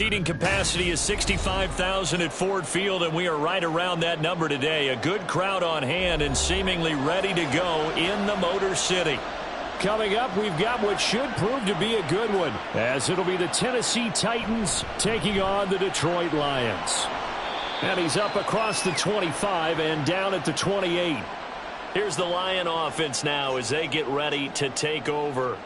Seating capacity is 65,000 at Ford Field, and we are right around that number today. A good crowd on hand and seemingly ready to go in the Motor City. Coming up, we've got what should prove to be a good one, as it'll be the Tennessee Titans taking on the Detroit Lions. And he's up across the 25 and down at the 28. Here's the Lion offense now as they get ready to take over.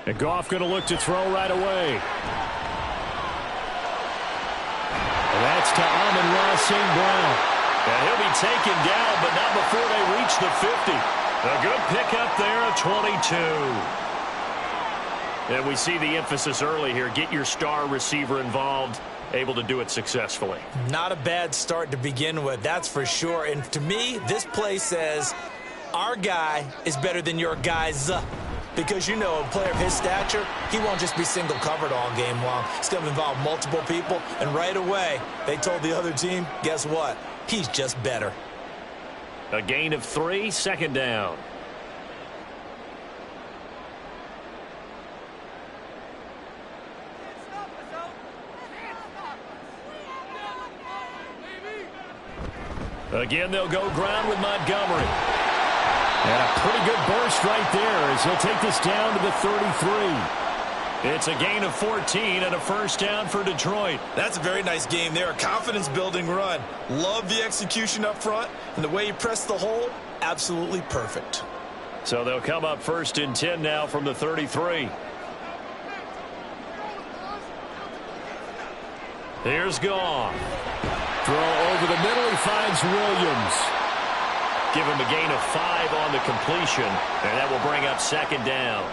And Goff going to look to throw right away. And that's to Amon-Ra St. Brown. And he'll be taken down, but not before they reach the 50. A good pickup there, a 22. And we see the emphasis early here. Get your star receiver involved, able to do it successfully. Not a bad start to begin with, that's for sure. And to me, this play says our guy is better than your guys. Because, you know, a player of his stature, he won't just be single covered all game long. It's going to involve multiple people. And right away, they told the other team, guess what? He's just better. A gain of 3, second down. Again, they'll go ground with Montgomery. And a pretty good burst right there as he'll take this down to the 33. It's a gain of 14 and a first down for Detroit. That's a very nice game there. A confidence-building run. Love the execution up front. And the way he pressed the hole, absolutely perfect. So they'll come up first and 10 now from the 33. Here's Goff. Throw over the middle. He finds Williams. Give him a gain of 5 on the completion, and that will bring up second down.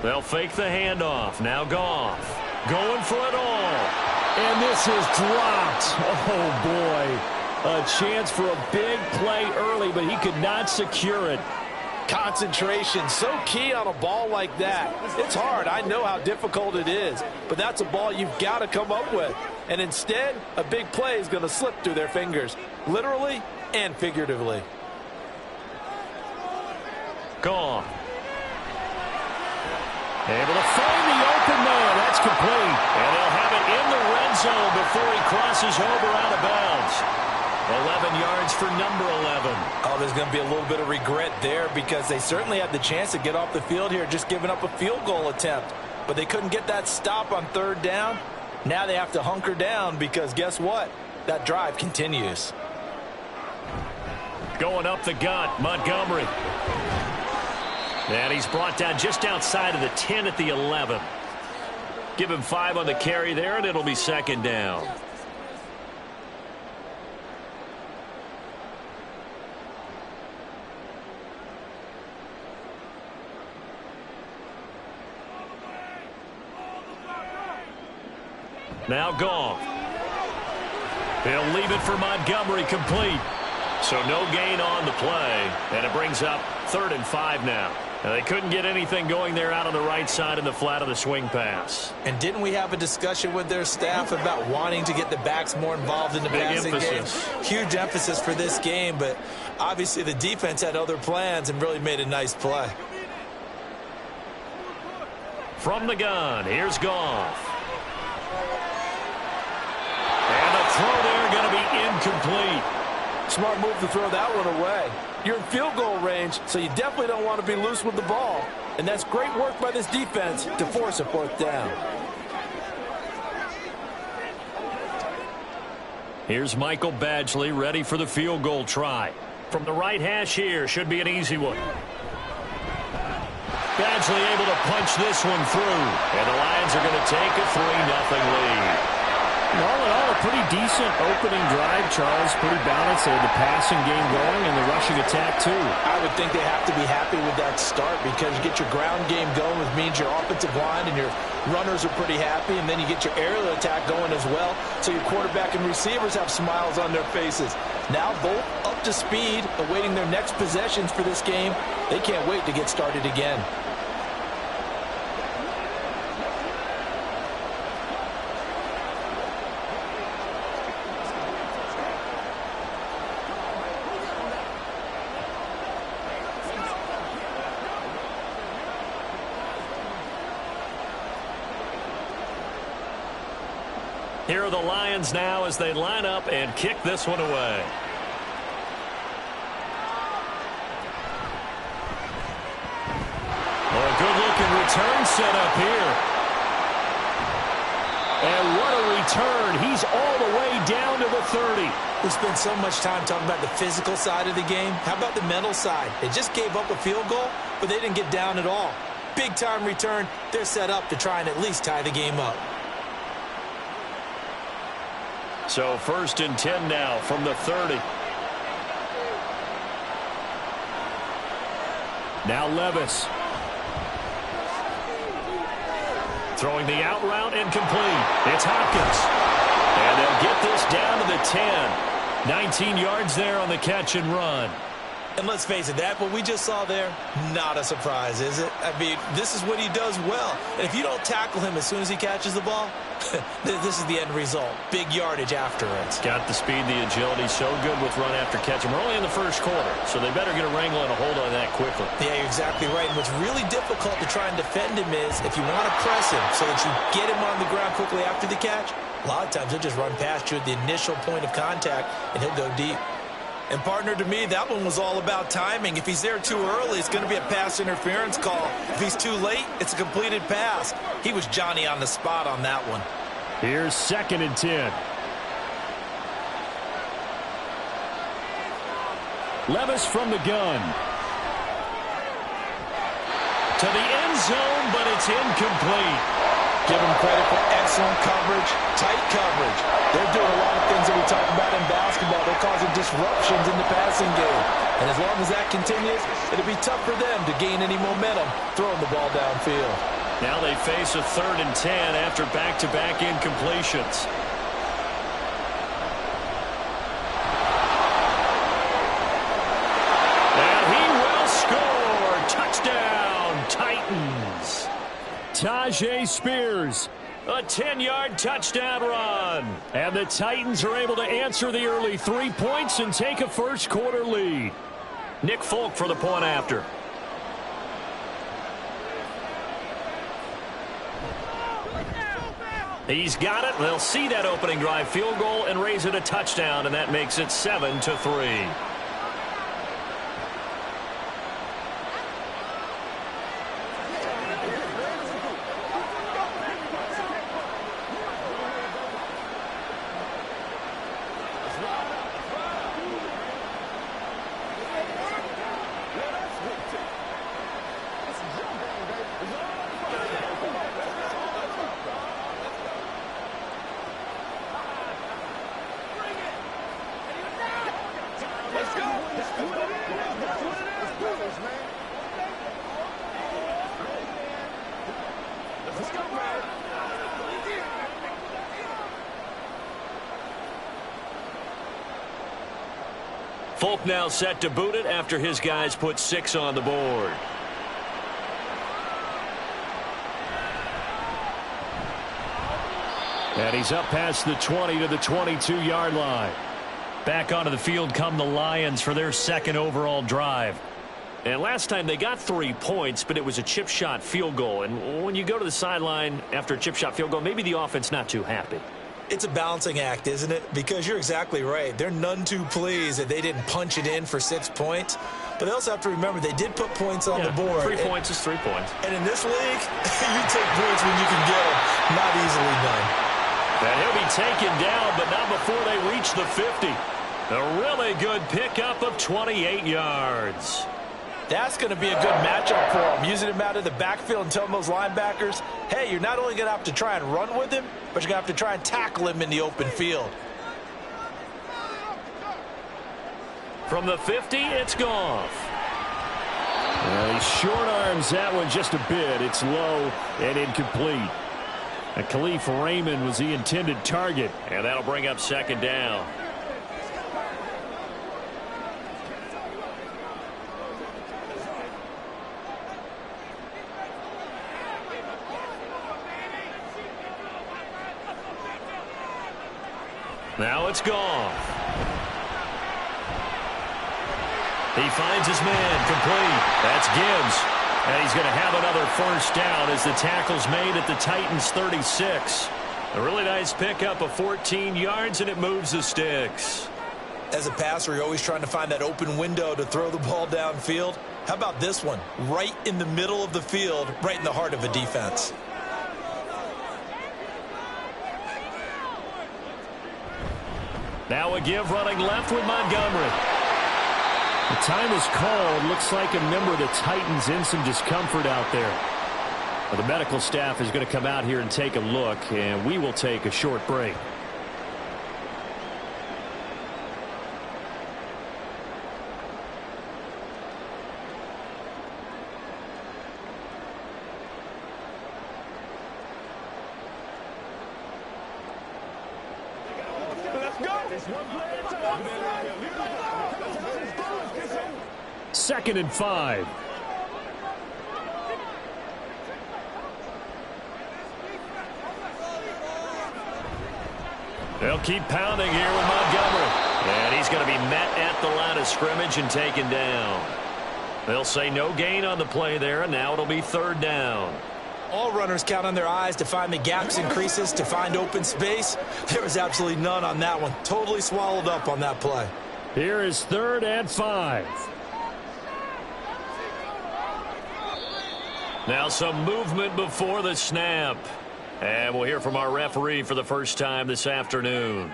They'll fake the handoff. Now Goff going for it all. And this is dropped. Oh, boy. A chance for a big play early, but he could not secure it. Concentration, so key on a ball like that. It's hard. I know how difficult it is, but that's a ball you've got to come up with. And instead, a big play is going to slip through their fingers, literally and figuratively. Goff. Able to find the open man. That's complete. And they'll have it in the red zone before he crosses over out of bounds. 11 yards for number 11. Oh, there's going to be a little bit of regret there because they certainly had the chance to get off the field here, just giving up a field goal attempt. But they couldn't get that stop on third down. Now they have to hunker down because guess what? That drive continues. Going up the gut, Montgomery. And he's brought down just outside of the 10 at the 11. Give him 5 on the carry there, and it'll be second down. Now Goff. He'll leave it for Montgomery, complete. So no gain on the play, and it brings up 3rd and 5 now. And they couldn't get anything going there out on the right side in the flat of the swing pass. And didn't we have a discussion with their staff about wanting to get the backs more involved in the passing game? Huge emphasis for this game, but obviously the defense had other plans and really made a nice play. From the gun, here's Goff. And the throw there going to be incomplete. Smart move to throw that one away. You're in field goal range, so you definitely don't want to be loose with the ball. And that's great work by this defense to force a 4th down. Here's Michael Badgley ready for the field goal try. From the right hash here, should be an easy one. Badgley able to punch this one through. And the Lions are going to take a 3-0 lead. All in all, a pretty decent opening drive, Charles. Pretty balanced. They had the passing game going and the rushing attack, too. I would think they have to be happy with that start because you get your ground game going, which means your offensive line and your runners are pretty happy, and then you get your aerial attack going as well, so your quarterback and receivers have smiles on their faces. Now both up to speed, awaiting their next possessions for this game. They can't wait to get started again. Here are the Lions now as they line up and kick this one away. Oh, good-looking return set up here. And what a return. He's all the way down to the 30. We spent so much time talking about the physical side of the game. How about the mental side? They just gave up a field goal, but they didn't get down at all. Big-time return. They're set up to try and at least tie the game up. So 1st and 10 now from the 30. Now Levis. Throwing the out route incomplete. It's Hopkins. And they'll get this down to the 10. 19 yards there on the catch and run. And let's face it, that what we just saw there, not a surprise, is it? I mean, this is what he does well. And if you don't tackle him as soon as he catches the ball, this is the end result. Big yardage afterwards. Got the speed, the agility, so good with run after catch. And we're only in the first quarter, so they better get a wrangle and a hold on that quickly. Yeah, you're exactly right. And what's really difficult to try and defend him is if you want to press him so that you get him on the ground quickly after the catch, a lot of times he'll just run past you at the initial point of contact, and he'll go deep. And, partner, to me, that one was all about timing. If he's there too early, it's going to be a pass interference call. If he's too late, it's a completed pass. He was Johnny on the spot on that one. Here's 2nd and 10. Levis from the gun. To the end zone, but it's incomplete. Give them credit for excellent coverage, tight coverage. They're doing a lot of things that we talk about in basketball. They're causing disruptions in the passing game. And as long as that continues, it'll be tough for them to gain any momentum throwing the ball downfield. Now they face a 3rd and 10 after back-to-back incompletions. And he will score. Touchdown, Titans. Tajay Spears. A 10-yard touchdown run. And the Titans are able to answer the early 3 points and take a first-quarter lead. Nick Folk for the point after. He's got it. They'll see that opening drive field goal and raise it a touchdown, and that makes it 7-3. Folk now set to boot it after his guys put 6 on the board. And he's up past the 20 to the 22-yard line. Back onto the field come the Lions for their 2nd overall drive. And last time they got 3 points, but it was a chip shot field goal. And when you go to the sideline after a chip shot field goal, maybe the offense not too happy. It's a balancing act, isn't it? Because you're exactly right. They're none too pleased that they didn't punch it in for 6 points. But they also have to remember they did put points on the board. 3 points is 3 points. And in this league, you take points when you can get them. Not easily done. And he'll be taken down, but not before they reach the 50. A really good pickup of 28 yards. That's going to be a good matchup for him. Using him out of the backfield and telling those linebackers, hey, you're not only going to have to try and run with him, but you're going to have to try and tackle him in the open field. From the 50, it's Goff. Well, he short arms that one just a bit. It's low and incomplete. And Khalif Raymond was the intended target. And that'll bring up second down. Now it's Goff. He finds his man complete. That's Gibbs. And he's going to have another first down as the tackle's made at the Titans' 36. A really nice pickup of 14 yards, and it moves the sticks. As a passer, you're always trying to find that open window to throw the ball downfield. How about this one? Right in the middle of the field, right in the heart of a defense. Now a give running left with Montgomery. The time is called. Looks like a member of the Titans in some discomfort out there. Well, the medical staff is going to come out here and take a look, and we will take a short break. Second and 5. They'll keep pounding here with Montgomery. And he's going to be met at the line of scrimmage and taken down. They'll say no gain on the play there, and now it'll be third down. All runners count on their eyes to find the gaps and creases, to find open space. There was absolutely none on that one. Totally swallowed up on that play. Here is 3rd and 5. Now some movement before the snap. And we'll hear from our referee for the first time this afternoon.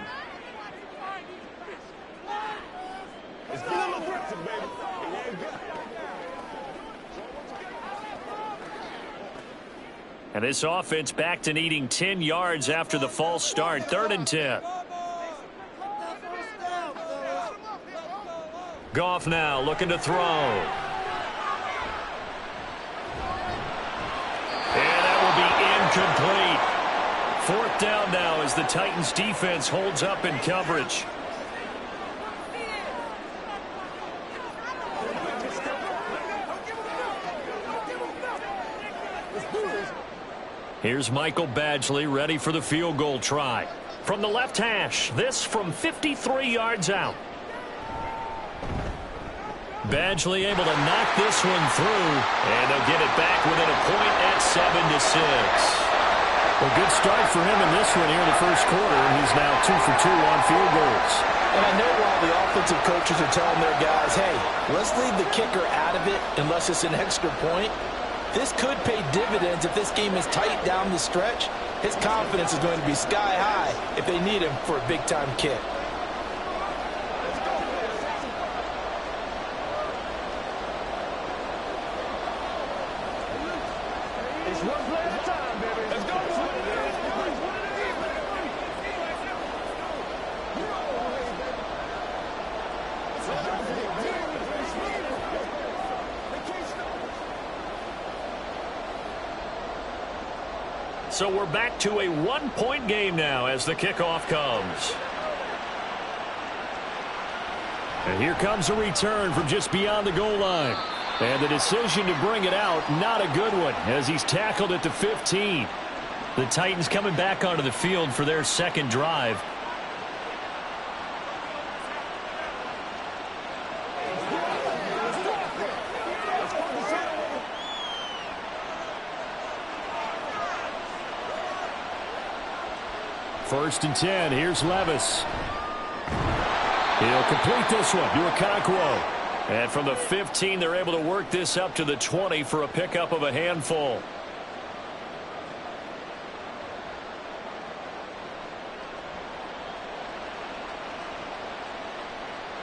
And this offense back to needing 10 yards after the false start. 3rd and 10. Goff now looking to throw. And that will be incomplete. 4th down now as the Titans defense holds up in coverage. Here's Michael Badgley ready for the field goal try. From the left hash, this from 53 yards out. Badgley able to knock this one through, and they'll get it back within a point at 7-6. Well, good start for him in this one here in the first quarter. He's now 2 for 2 on field goals. And I know while the offensive coaches are telling their guys, hey, let's leave the kicker out of it unless it's an extra point, this could pay dividends if this game is tight down the stretch. His confidence is going to be sky high if they need him for a big-time kick. So we're back to a one-point game now as the kickoff comes. And here comes a return from just beyond the goal line. And the decision to bring it out, not a good one, as he's tackled at the 15. The Titans coming back onto the field for their second drive. First and 10. Here's Levis. He'll complete this one to Okonkwo. And from the 15, they're able to work this up to the 20 for a pickup of a handful.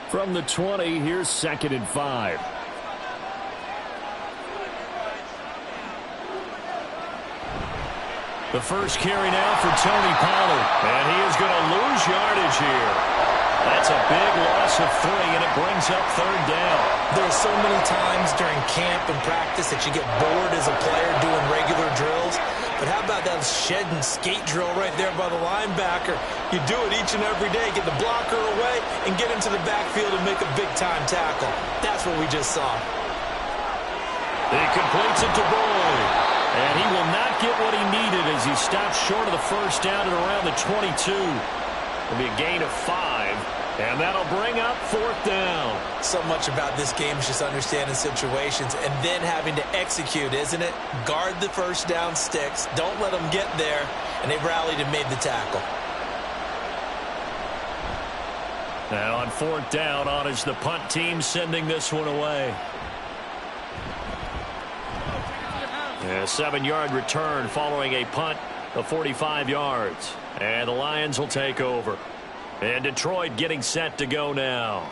From the 20, here's 2nd and 5. The first carry now for Tony Pollard. And he is going to lose yardage here. That's a big loss of 3, and it brings up 3rd down. There are so many times during camp and practice that you get bored as a player doing regular drills. But how about that shed and skate drill right there by the linebacker? You do it each and every day. Get the blocker away and get into the backfield and make a big-time tackle. That's what we just saw. He completes it to Boyd. And he will not get what he needed as he stops short of the first down at around the 22. It'll be a gain of 5, and that'll bring up 4th down. So much about this game is just understanding situations and then having to execute, isn't it? Guard the first down sticks. Don't let them get there, and they rallied and made the tackle. Now on 4th down, on is the punt team sending this one away. A 7-yard return following a punt of 45 yards. And the Lions will take over. And Detroit getting set to go now.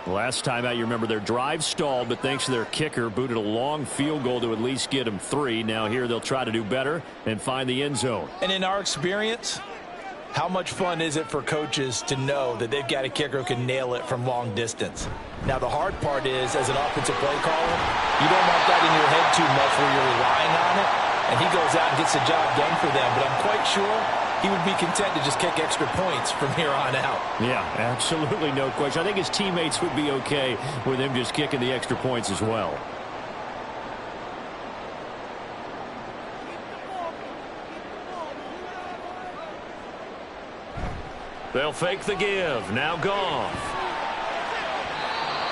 Last time out, you remember their drive stalled, but thanks to their kicker, booted a long field goal to at least get them 3. Now here they'll try to do better and find the end zone. And in our experience, how much fun is it for coaches to know that they've got a kicker who can nail it from long distance? Now, the hard part is, as an offensive play caller, you don't want that in your head too much where you're relying on it, and he goes out and gets the job done for them. But I'm quite sure he would be content to just kick extra points from here on out. Yeah, absolutely no question. I think his teammates would be okay with him just kicking the extra points as well. They'll fake the give. Now Goff.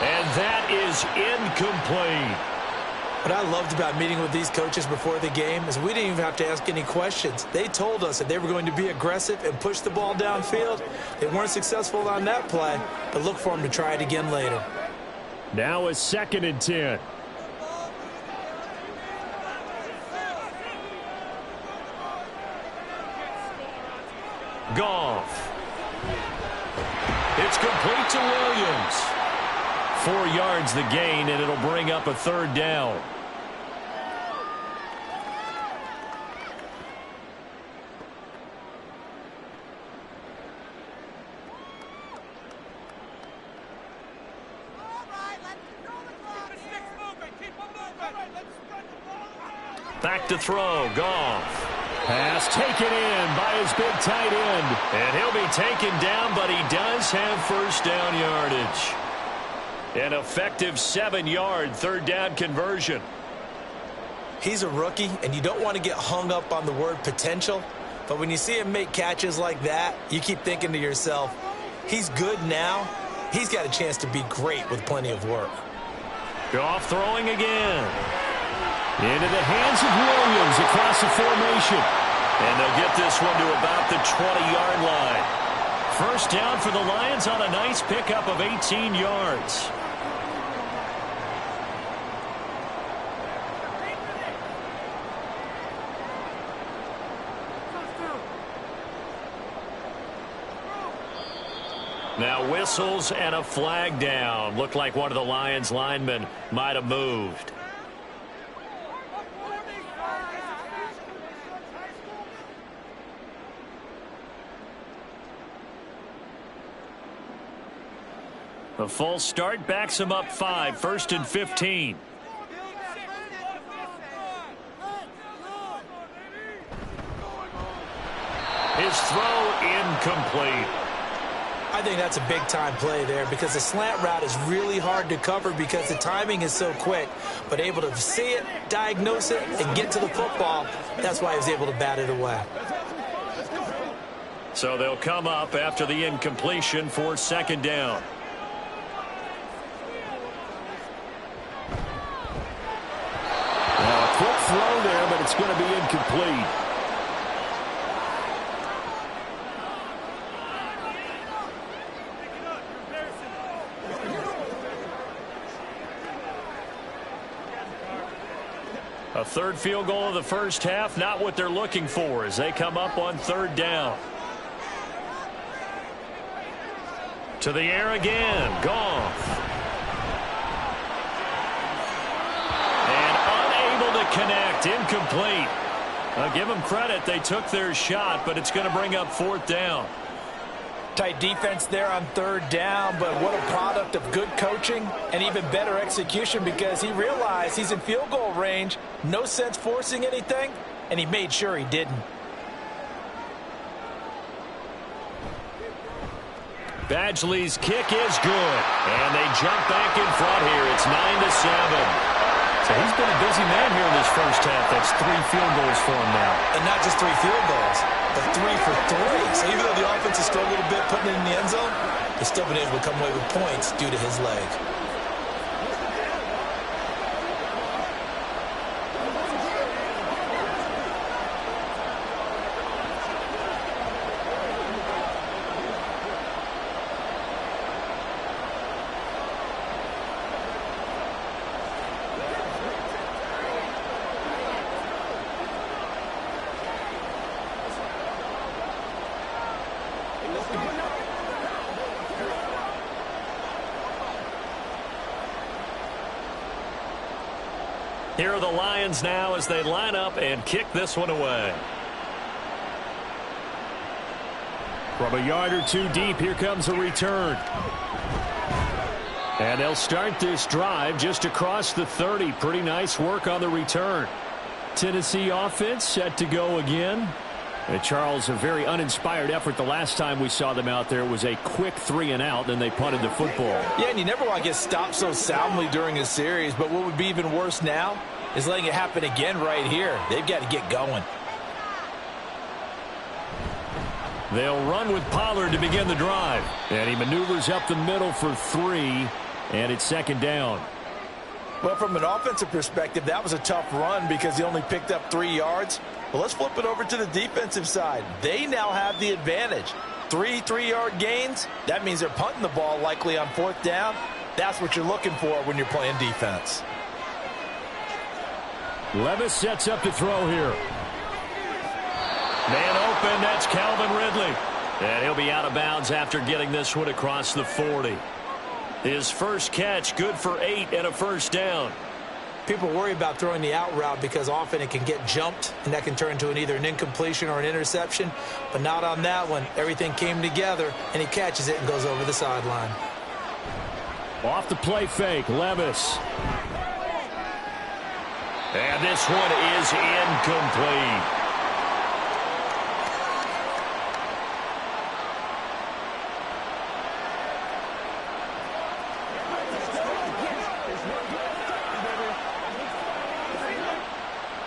And that is incomplete. What I loved about meeting with these coaches before the game is we didn't even have to ask any questions. They told us that they were going to be aggressive and push the ball downfield. They weren't successful on that play, but look for them to try it again later. Now a 2nd and 10. Goff. It's complete to Williams. 4 yards the gain, and it'll bring up a 3rd down. Back to throw. Goff. Pass taken in by his big tight end. And he'll be taken down, but he does have first down yardage. An effective 7-yard 3rd down conversion. He's a rookie, and you don't want to get hung up on the word potential. But when you see him make catches like that, you keep thinking to yourself, he's good now. He's got a chance to be great with plenty of work. Goff throwing again. Into the hands of Williams across the formation. And they'll get this one to about the 20-yard line. First down for the Lions on a nice pickup of 18 yards. Now whistles and a flag down. Looked like one of the Lions linemen might have moved. The full start backs him up 5, 1st and 15. His throw incomplete. I think that's a big-time play there because the slant route is really hard to cover because the timing is so quick. But able to see it, diagnose it, and get to the football, that's why he was able to bat it away. So they'll come up after the incompletion for 2nd down. Now a quick throw there, but it's going to be incomplete. A 3rd field goal of the first half, not what they're looking for as they come up on 3rd down. To the air again, Goff. And unable to connect, incomplete. I'll give them credit. They took their shot, but it's going to bring up 4th down. Tight defense there on 3rd down, but what a product of good coaching and even better execution, because he realized he's in field goal range. No sense forcing anything, and he made sure he didn't. Badgley's kick is good. And they jump back in front here. It's 9-7. So he's been a busy man here in this first half. That's 3 field goals for him now. And not just 3 field goals, but 3 for 3. So even though the offense has struggled a bit putting it in the end zone, he's still been able to come away with points due to his leg. Here are the Lions now as they line up and kick this one away. From a yard or 2 deep, here comes a return. And they'll start this drive just across the 30. Pretty nice work on the return. Tennessee offense set to go again. And Charles, a very uninspired effort. The last time we saw them out there was a quick 3-and-out, then they punted the football. Yeah, and you never want to get stopped so soundly during a series, but what would be even worse now is letting it happen again right here. They've got to get going. They'll run with Pollard to begin the drive. And he maneuvers up the middle for 3, and it's 2nd down. Well, from an offensive perspective, that was a tough run because he only picked up 3 yards. But let's flip it over to the defensive side. They now have the advantage. 3 3-yard gains. That means they're punting the ball likely on 4th down. That's what you're looking for when you're playing defense. Levis sets up to throw here. Man open, that's Calvin Ridley. And he'll be out of bounds after getting this one across the 40. His first catch, good for 8 and a 1st down. People worry about throwing the out route because often it can get jumped, and that can turn into either an incompletion or an interception. But not on that one. Everything came together, and he catches it and goes over the sideline. Off the play fake, Levis. And this one is incomplete.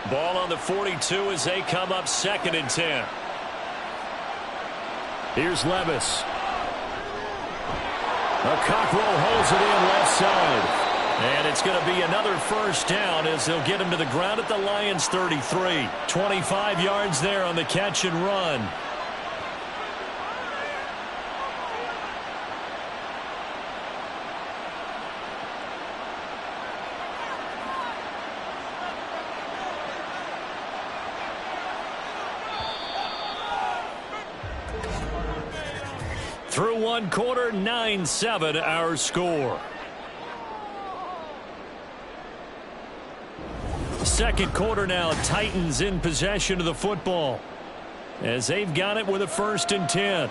Ball on the 42 as they come up 2nd and 10. Here's Levis. A Cockrell holds it in left side. And it's going to be another 1st down as they'll get him to the ground at the Lions 33. 25 yards there on the catch and run. Through 1 quarter, 9-7 our score. 2nd quarter now, Titans in possession of the football as they've got it with a 1st and 10.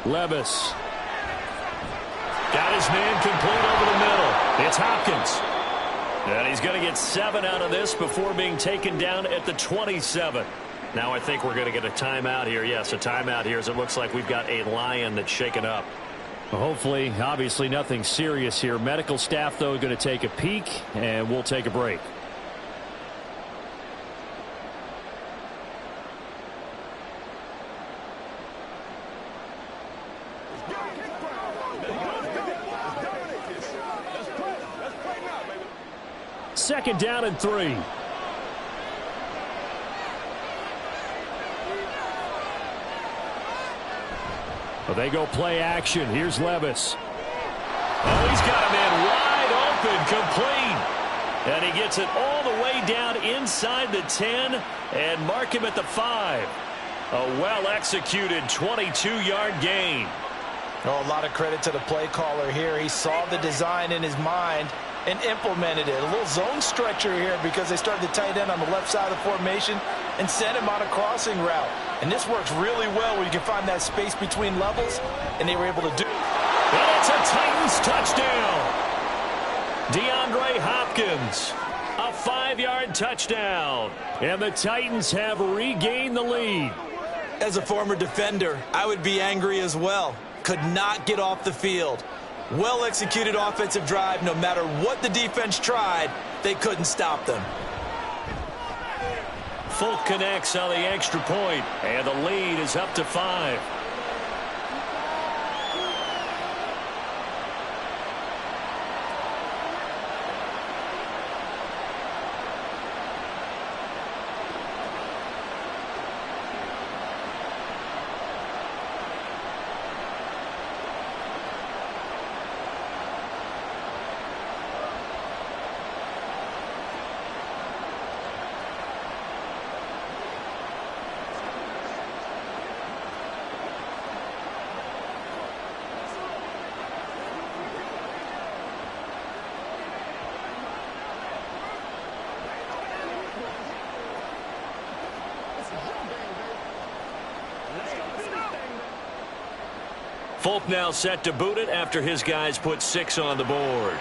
Levis. Got his man complete over the middle. It's Hopkins. And he's going to get 7 out of this before being taken down at the 27. Now I think we're going to get a timeout here. Yes, a timeout here as it looks like we've got a Lion that's shaken up. Well, hopefully, obviously nothing serious here. Medical staff, though, going to take a peek, and we'll take a break. Second down and 3. Well, they go play action. Here's Levis. Oh, he's got a man wide open, complete. And he gets it all the way down inside the 10 and mark him at the 5. A well-executed 22-yard gain. Oh, a lot of credit to the play caller here. He saw the design in his mind and implemented it. A little zone stretcher here because they started the tight end on the left side of the formation and sent him on a crossing route. And this works really well where you can find that space between levels, and they were able to do it. And it's a Titans touchdown. DeAndre Hopkins, a 5-yard touchdown. And the Titans have regained the lead. As a former defender, I would be angry as well. Could not get off the field. Well-executed offensive drive. No matter what the defense tried, they couldn't stop them. Folk connects on the extra point, and the lead is up to 5. Folk now set to boot it after his guys put 6 on the board.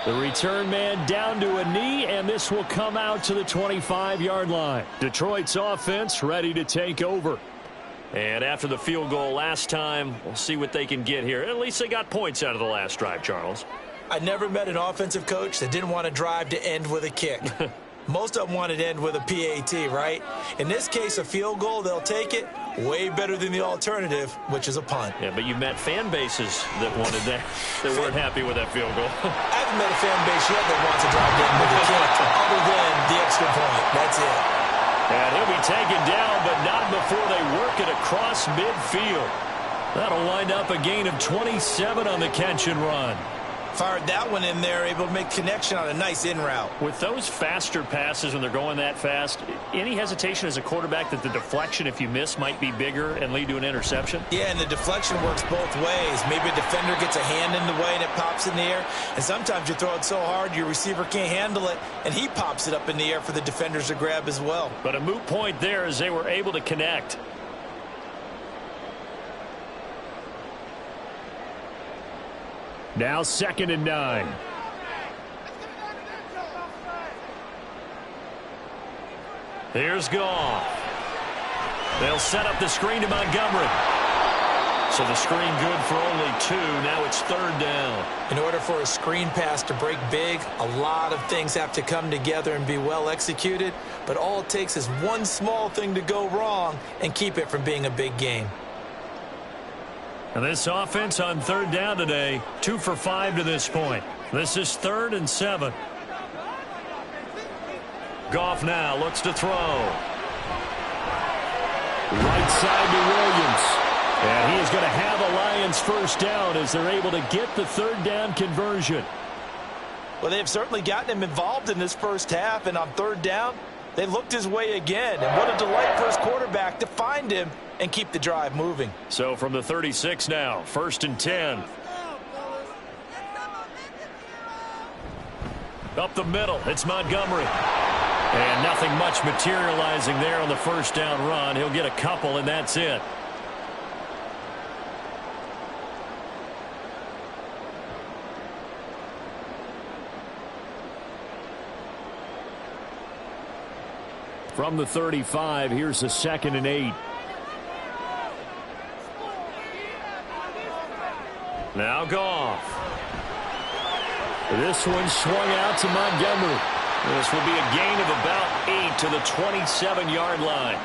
The return man down to a knee, and this will come out to the 25-yard line. Detroit's offense ready to take over. And after the field goal last time, we'll see what they can get here. At least they got points out of the last drive, Charles. I never met an offensive coach that didn't want to drive to end with a kick. Most of them wanted to end with a PAT, right? In this case, a field goal, they'll take it. Way better than the alternative, which is a punt. Yeah, but you met fan bases that wanted that, that weren't happy with that field goal. I haven't met a fan base yet that wants to drive in with a kick other than the extra point. That's it. And he'll be taken down, but not before they work it across midfield. That'll wind up a gain of 27 on the catch and run. Fired that one in there, able to make connection on a nice in route. With those faster passes when they're going that fast, any hesitation as a quarterback that the deflection, if you miss, might be bigger and lead to an interception? Yeah, and the deflection works both ways. Maybe a defender gets a hand in the way and it pops in the air. And sometimes you throw it so hard your receiver can't handle it, and he pops it up in the air for the defenders to grab as well. But a moot point there as they were able to connect. Now 2nd and 9. Here's Goff. They'll set up the screen to Montgomery. So the screen good for only 2. Now it's 3rd down. In order for a screen pass to break big, a lot of things have to come together and be well executed. But all it takes is one small thing to go wrong and keep it from being a big game. And this offense on 3rd down today, 2 for 5 to this point. This is 3rd and 7. Goff now looks to throw. Right side to Williams. And he is going to have a Lions first down as they're able to get the 3rd down conversion. Well, they've certainly gotten him involved in this first half, and on 3rd down, they looked his way again. And what a delight for his quarterback to find him and keep the drive moving. So from the 36 now, 1st and 10. Up the middle, it's Montgomery. And nothing much materializing there on the first down run. He'll get a couple, and that's it. From the 35, here's a 2nd and 8. Now Goff. This one swung out to Montgomery. This will be a gain of about 8 to the 27-yard line.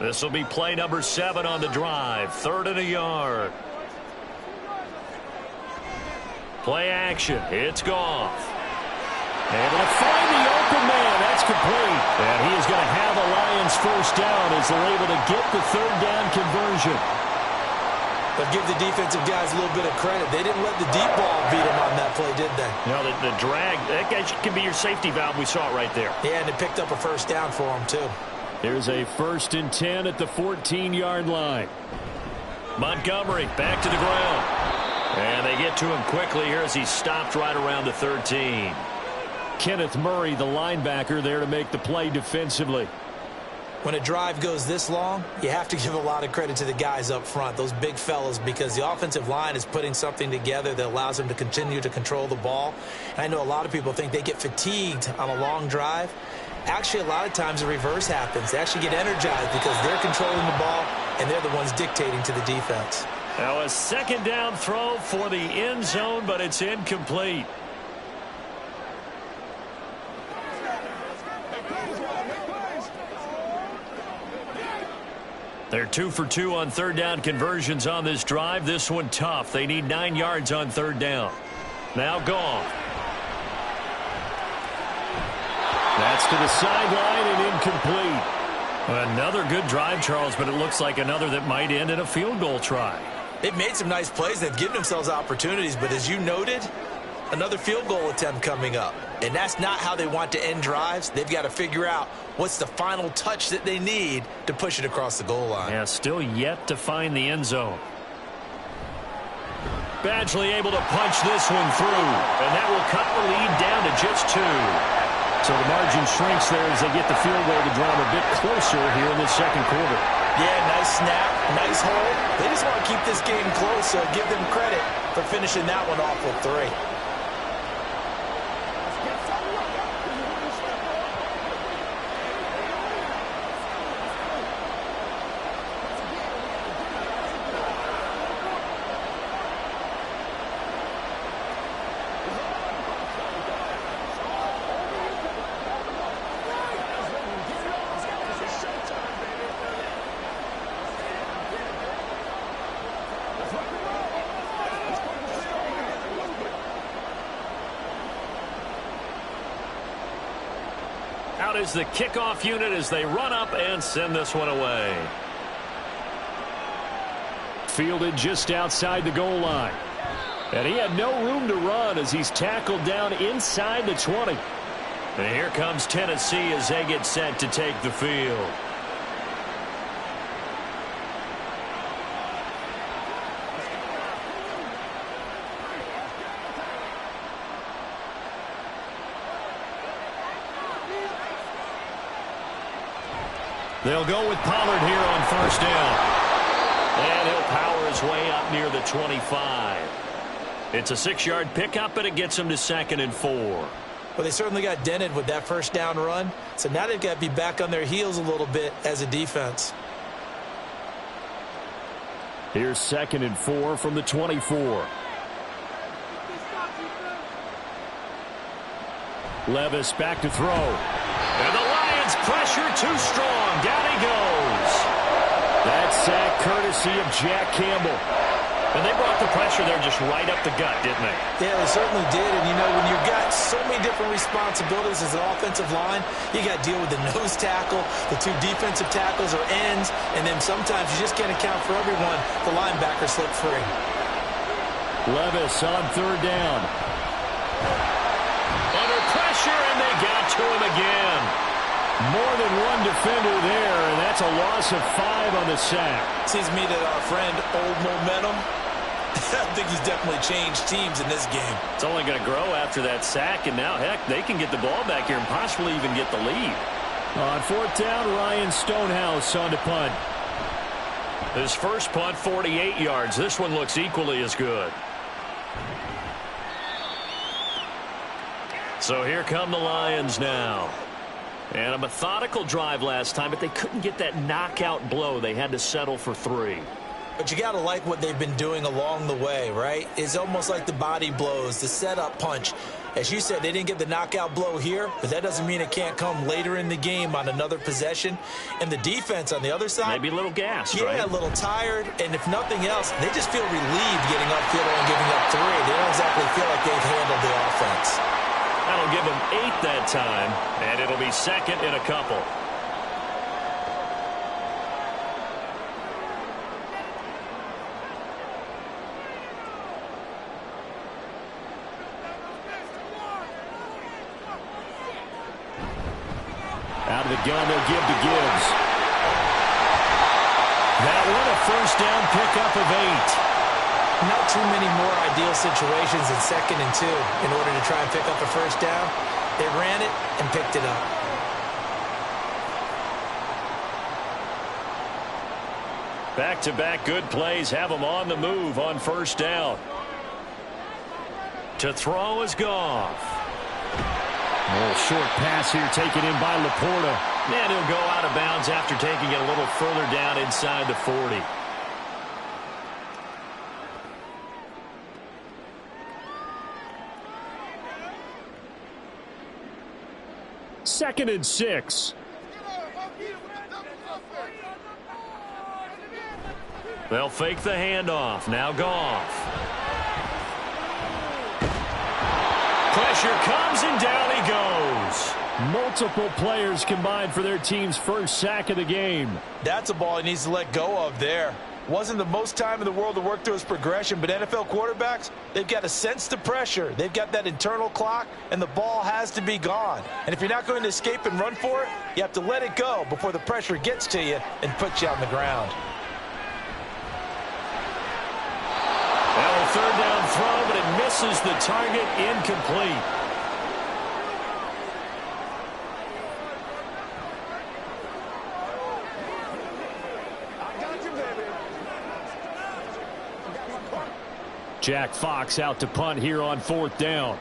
This will be play number 7 on the drive. 3rd and a yard. Play action. It's Goff. Able to find the open man. That's complete. And he is going to have a Lions first down as they're able to get the 3rd down conversion. But give the defensive guys a little bit of credit. They didn't let the deep ball beat them on that play, did they? No, the drag, that guy can be your safety valve. We saw it right there. Yeah, and it picked up a first down for him, too. Here's a 1st and 10 at the 14-yard line. Montgomery back to the ground. And they get to him quickly here as he's stopped right around the 13. Kenneth Murray, the linebacker, there to make the play defensively. When a drive goes this long, you have to give a lot of credit to the guys up front, those big fellas, because the offensive line is putting something together that allows them to continue to control the ball. And I know a lot of people think they get fatigued on a long drive. Actually, a lot of times the reverse happens. They actually get energized because they're controlling the ball, and they're the ones dictating to the defense. Now a second down throw for the end zone, but it's incomplete. They're 2 for 2 on third down conversions on this drive. This one tough. They need 9 yards on third down. Now gone. That's to the sideline and incomplete. Another good drive, Charles, but it looks like another that might end in a field goal try. They've made some nice plays. They've given themselves opportunities, but as you noted, another field goal attempt coming up. And that's not how they want to end drives. They've got to figure out what's the final touch that they need to push it across the goal line. Yeah, still yet to find the end zone. Badgley able to punch this one through, and that will cut the lead down to just 2. So the margin shrinks there as they get the field goal to draw them a bit closer here in the second quarter. Yeah, nice snap, nice hold. They just want to keep this game close, so give them credit for finishing that one off with 3. Out is the kickoff unit as they run up and send this one away. Fielded just outside the goal line. And he had no room to run as he's tackled down inside the 20. And here comes Tennessee as they get set to take the field. They'll go with Pollard here on first down. And he'll power his way up near the 25. It's a 6-yard pickup, but it gets him to 2nd and 4. Well, they certainly got dented with that first down run. So now they've got to be back on their heels a little bit as a defense. Here's 2nd and 4 from the 24. Levis back to throw. And the Lions pressure too strong. Down he goes. That sack courtesy of Jack Campbell. And they brought the pressure there just right up the gut, didn't they? Yeah, they certainly did. And, you know, when you've got so many different responsibilities as an offensive line, you got to deal with the nose tackle, the 2 defensive tackles or ends, and then sometimes you just can't account for everyone. The linebacker slipped free. Levis on third down. Under pressure, and they got to him again. More than one defender there, and that's a loss of 5 on the sack. Seems to me that our friend Old Momentum, I think he's definitely changed teams in this game. It's only going to grow after that sack, and now, heck, they can get the ball back here and possibly even get the lead. On fourth down, Ryan Stonehouse on to punt. His first punt, 48 yards. This one looks equally as good. So here come the Lions now. And a methodical drive last time, but they couldn't get that knockout blow. They had to settle for 3. But you got to like what they've been doing along the way, right? It's almost like the body blows, the setup punch. As you said, they didn't get the knockout blow here, but that doesn't mean it can't come later in the game on another possession. And the defense on the other side, maybe a little gassed, yeah, right? A little tired. And if nothing else, they just feel relieved getting upfield and giving up 3. They don't exactly feel like they've handled the offense. That'll give them 8 that time, and it'll be 2nd and a couple. the gun they'll give to Gibbs. That one a first down pickup of 8. Not too many more ideal situations in 2nd and 2 in order to try and pick up a first down. They ran it and picked it up. Back-to-back good plays have them on the move on first down. To throw is Goff. A little short pass here taken in by Laporta. And he'll go out of bounds after taking it a little further down inside the 40. Second and 6. They'll fake the handoff. Now Goff. Pressure comes and down he goes. Multiple players combined for their team's first sack of the game. That's a ball he needs to let go of there. Wasn't the most time in the world to work through his progression, but NFL quarterbacks, they've got to sense the pressure. They've got that internal clock, and the ball has to be gone. And if you're not going to escape and run for it, you have to let it go before the pressure gets to you and puts you on the ground. Well, a third down throw, but it misses the target, incomplete. Jack Fox out to punt here on 4th down.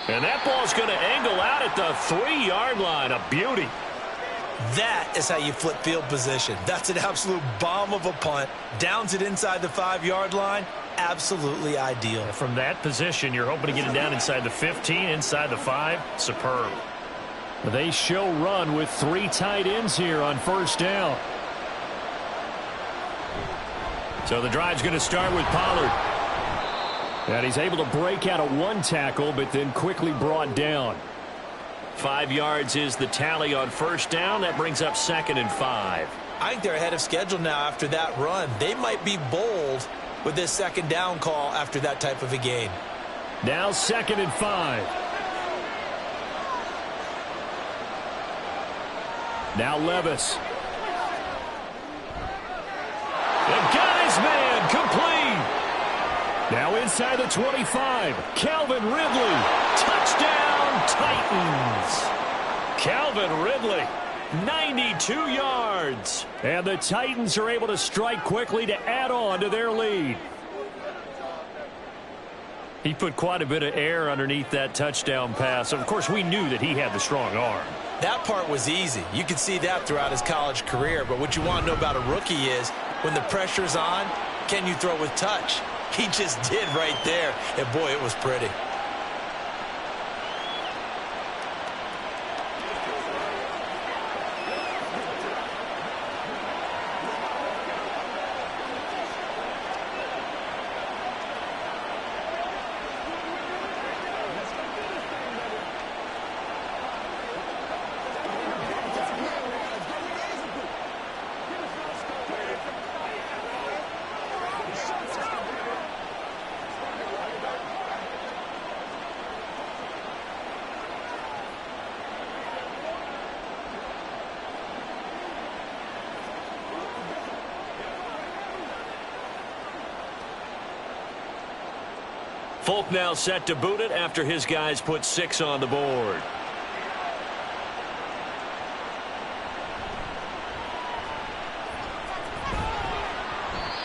And that ball's going to angle out at the 3-yard line. A beauty. That is how you flip field position. That's an absolute bomb of a punt. Downs it inside the 5-yard line. Absolutely ideal. From that position, you're hoping to get it down inside the 15, inside the 5. Superb. They show run with 3 tight ends here on first down. So the drive's going to start with Pollard. And he's able to break out of 1 tackle, but then quickly brought down. 5 yards is the tally on first down. That brings up 2nd and 5. I think they're ahead of schedule now after that run. They might be bold with this 2nd down call after that type of a game. Now 2nd and 5. Now Levis. The guy's man complete. Now inside the 25. Calvin Ridley. Touchdown Titans. Calvin Ridley, 92 yards. And the Titans are able to strike quickly to add on to their lead. He put quite a bit of air underneath that touchdown pass. Of course, we knew that he had the strong arm. That part was easy. You could see that throughout his college career. But what you want to know about a rookie is when the pressure's on, can you throw with touch? He just did right there. And, boy, it was pretty. Folk now set to boot it after his guys put 6 on the board.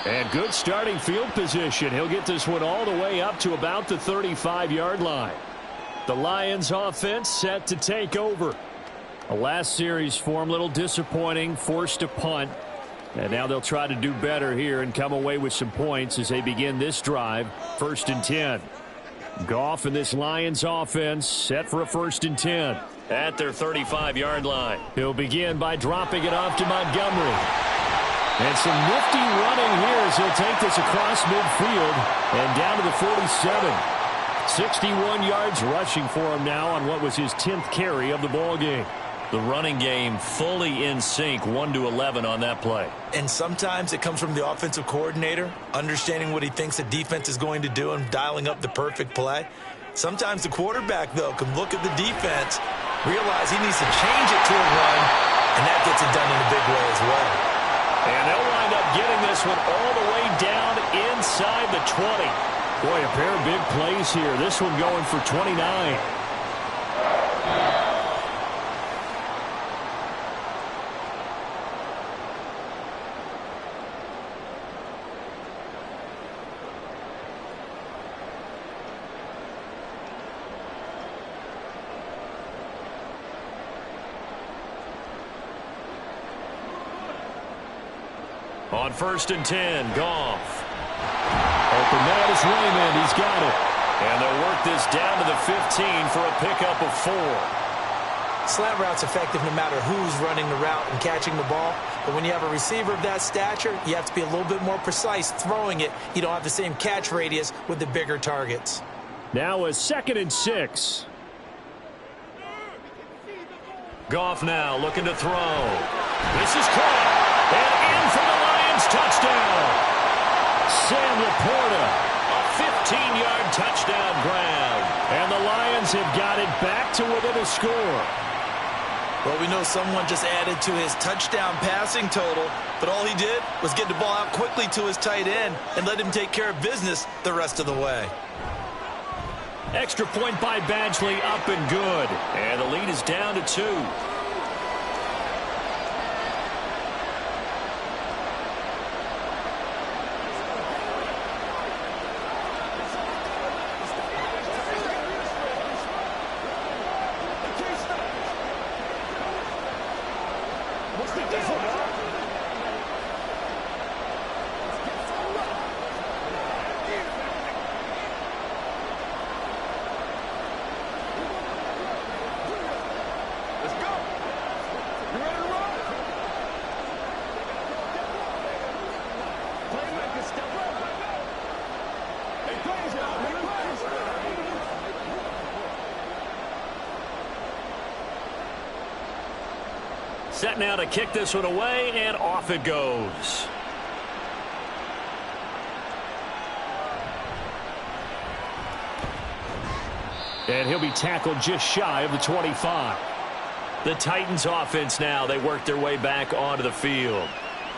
And good starting field position. He'll get this one all the way up to about the 35-yard line. The Lions offense set to take over. The last series for him, a little disappointing, forced a punt. And now they'll try to do better here and come away with some points as they begin this drive. 1st and 10. Goff and this Lions offense set for a 1st and 10. At their 35-yard line. He'll begin by dropping it off to Montgomery. And some nifty running here as he'll take this across midfield and down to the 47. 61 yards rushing for him now on what was his 10th carry of the ball game. The running game fully in sync, 1-11 on that play. And sometimes it comes from the offensive coordinator, understanding what he thinks the defense is going to do and dialing up the perfect play. Sometimes the quarterback, though, can look at the defense, realize he needs to change it to a run, and that gets it done in a big way as well. And they'll wind up getting this one all the way down inside the 20. Boy, a pair of big plays here. This one going for 29. On 1st and 10, Goff. Open man is Raymond. He's got it. And they'll work this down to the 15 for a pickup of 4. Slant route's effective no matter who's running the route and catching the ball. But when you have a receiver of that stature, you have to be a little bit more precise throwing it. You don't have the same catch radius with the bigger targets. Now a 2nd and 6. Goff now looking to throw. This is caught. And in for the Lions touchdown. Sam Laporta, a 15-yard touchdown grab. And the Lions have got it back to within a score. Well, we know someone just added to his touchdown passing total, but all he did was get the ball out quickly to his tight end and let him take care of business the rest of the way. Extra point by Badgley, up and good. And the lead is down to 2. Set now to kick this one away, and off it goes. And he'll be tackled just shy of the 25. The Titans offense now, they work their way back onto the field.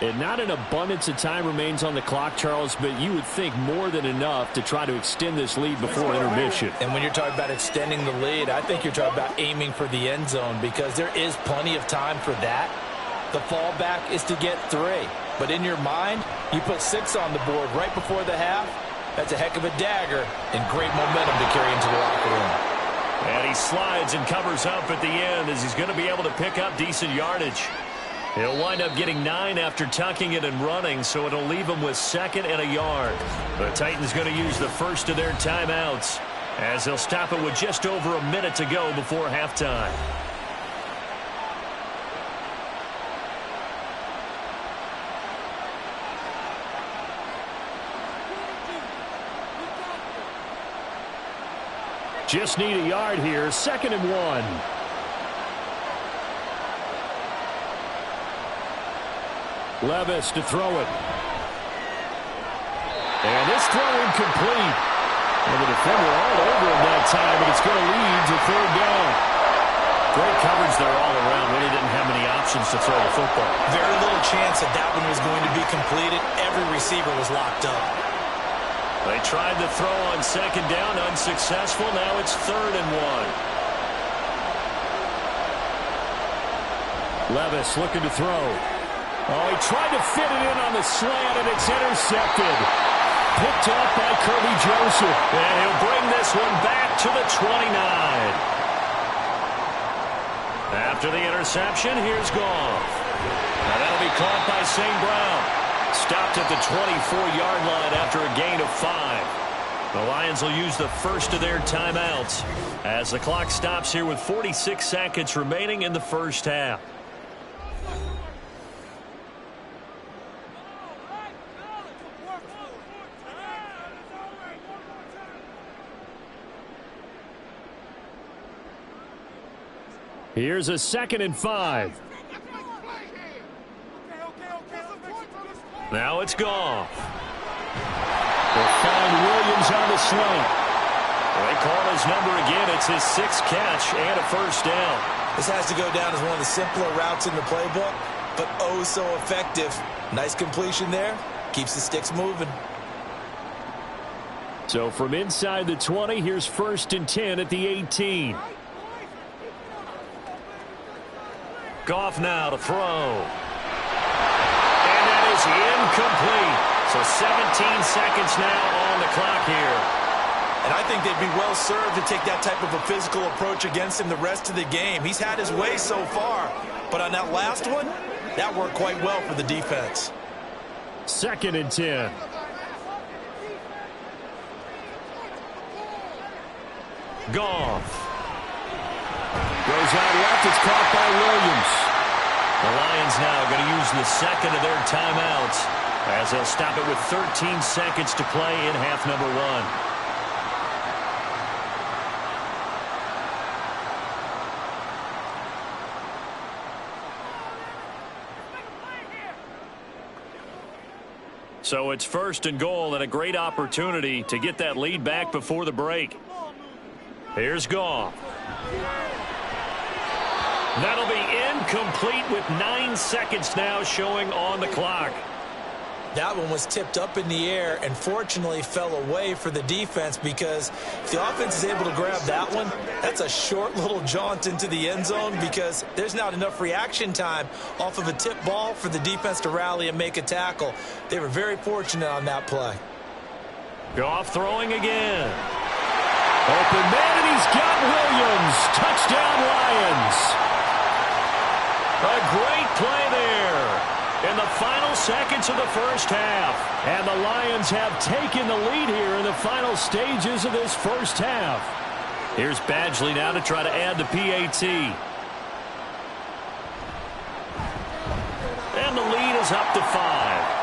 And not an abundance of time remains on the clock, Charles, but you would think more than enough to try to extend this lead before intermission. And when you're talking about extending the lead, I think you're talking about aiming for the end zone because there is plenty of time for that. The fallback is to get 3. But in your mind, you put 6 on the board right before the half. That's a heck of a dagger and great momentum to carry into the locker room. And he slides and covers up at the end as he's going to be able to pick up decent yardage. He'll wind up getting 9 after tucking it and running, so it'll leave him with 2nd and a yard. The Titans going to use the first of their timeouts as they'll stop it with just over a minute to go before halftime. Just need a yard here. 2nd and 1. Levis to throw it. And this throw incomplete. And the defender all over him that time, and it's going to lead to 3rd down. Great coverage there all around. Really didn't have many options to throw the football. Very little chance that that one was going to be completed. Every receiver was locked up. They tried the throw on 2nd down, unsuccessful. Now it's 3rd and 1. Levis looking to throw. Oh, he tried to fit it in on the slant, and it's intercepted. Picked up by Kirby Joseph. And he'll bring this one back to the 29. After the interception, here's Goff. Now that'll be caught by St. Brown. Stopped at the 24-yard line after a gain of 5. The Lions will use the first of their timeouts as the clock stops here with 46 seconds remaining in the first half. Here's a 2nd and 5. Now it's Goff. They'll find Williams on the slant. They call his number again. It's his 6th catch and a first down. This has to go down as one of the simpler routes in the playbook, but oh so effective. Nice completion there. Keeps the sticks moving. So from inside the 20, here's 1st and 10 at the 18. Goff now to throw. And that is incomplete. So 17 seconds now on the clock here. And I think they'd be well served to take that type of a physical approach against him the rest of the game. He's had his way so far, but on that last one, that worked quite well for the defense. 2nd and 10. Goff. Goes out left. It's caught by Williams. The Lions now going to use the 2nd of their timeouts as they'll stop it with 13 seconds to play in half number 1. So it's 1st and goal and a great opportunity to get that lead back before the break. Here's Goff. That'll be incomplete with 9 seconds now showing on the clock. That one was tipped up in the air and fortunately fell away for the defense, because if the offense is able to grab that one, that's a short little jaunt into the end zone, because there's not enough reaction time off of a tip ball for the defense to rally and make a tackle. They were very fortunate on that play. Goff throwing again. Open man, and he's got Williams. Touchdown, Lions. A great play there in the final seconds of the first half. And the Lions have taken the lead here in the final stages of this first half. Here's Badgley now to try to add the PAT. And the lead is up to 5.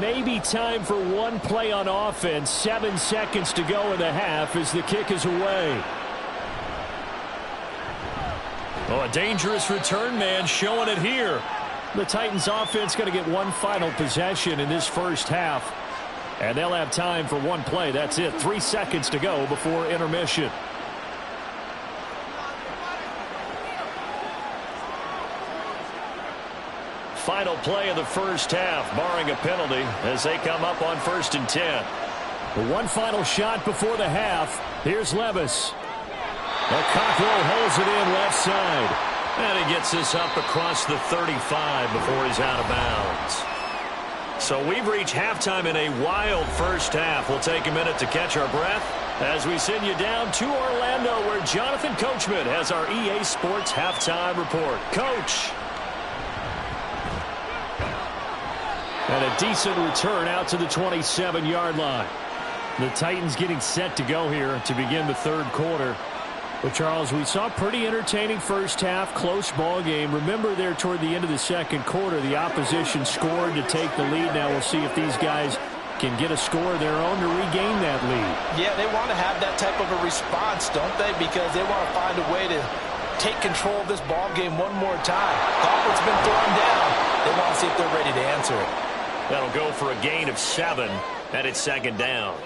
Maybe time for one play on offense. 7 seconds to go in the half as the kick is away. Oh, a dangerous return man showing it here. The Titans offense going to get one final possession in this first half. And they'll have time for one play. That's it. 3 seconds to go before intermission. Final play of the first half, barring a penalty, as they come up on 1st and 10. One final shot before the half. Here's Levis. The Cockrell holds it in left side. And he gets this up across the 35 before he's out of bounds. So we've reached halftime in a wild first half. We'll take a minute to catch our breath as we send you down to Orlando, where Jonathan Coachman has our EA Sports halftime report. Coach. And a decent return out to the 27-yard line. The Titans getting set to go here to begin the third quarter. But, Charles, we saw a pretty entertaining first half, close ball game. Remember there toward the end of the second quarter, the opposition scored to take the lead. Now we'll see if these guys can get a score of their own to regain that lead. Yeah, they want to have that type of a response, don't they? Because they want to find a way to take control of this ball game one more time. Gauntlet's been thrown down. They want to see if they're ready to answer it. That'll go for a gain of 7, and it's 2nd down.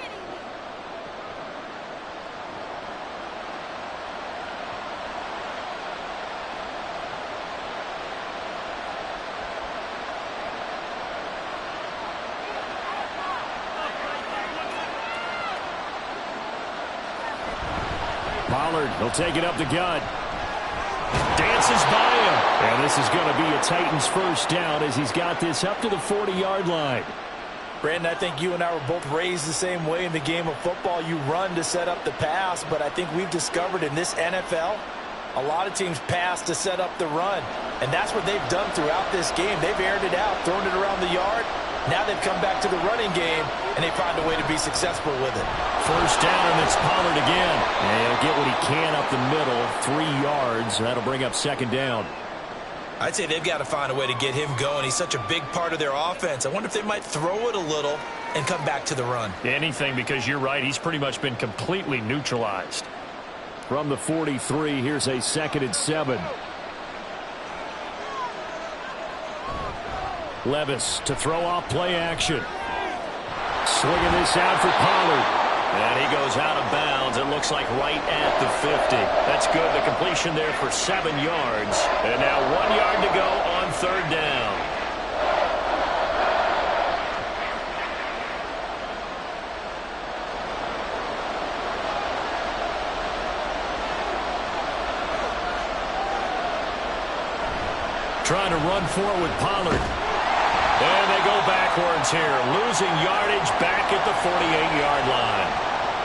Pollard, he'll take it up the gut. Dances by him. And this is going to be a Titans first down as he's got this up to the 40-yard line. Brandon, I think you and I were both raised the same way in the game of football. You run to set up the pass, but I think we've discovered in this NFL, a lot of teams pass to set up the run. And that's what they've done throughout this game. They've aired it out, thrown it around the yard. Now they've come back to the running game, and they found a way to be successful with it. First down, and it's Pollard again. And he'll get what he can up the middle, 3 yards. That'll bring up second down. I'd say they've got to find a way to get him going. He's such a big part of their offense. I wonder if they might throw it a little and come back to the run. Anything, because you're right. He's pretty much been completely neutralized. From the 43, here's a 2nd and 7. Levis to throw off play action. Swinging this out for Pollard. And he goes out of bounds. It looks like right at the 50. That's good. The completion there for 7 yards. And now 1 yard to go on 3rd down. Trying to run forward with Pollard. And they go backwards here, losing yardage back at the 48-yard line.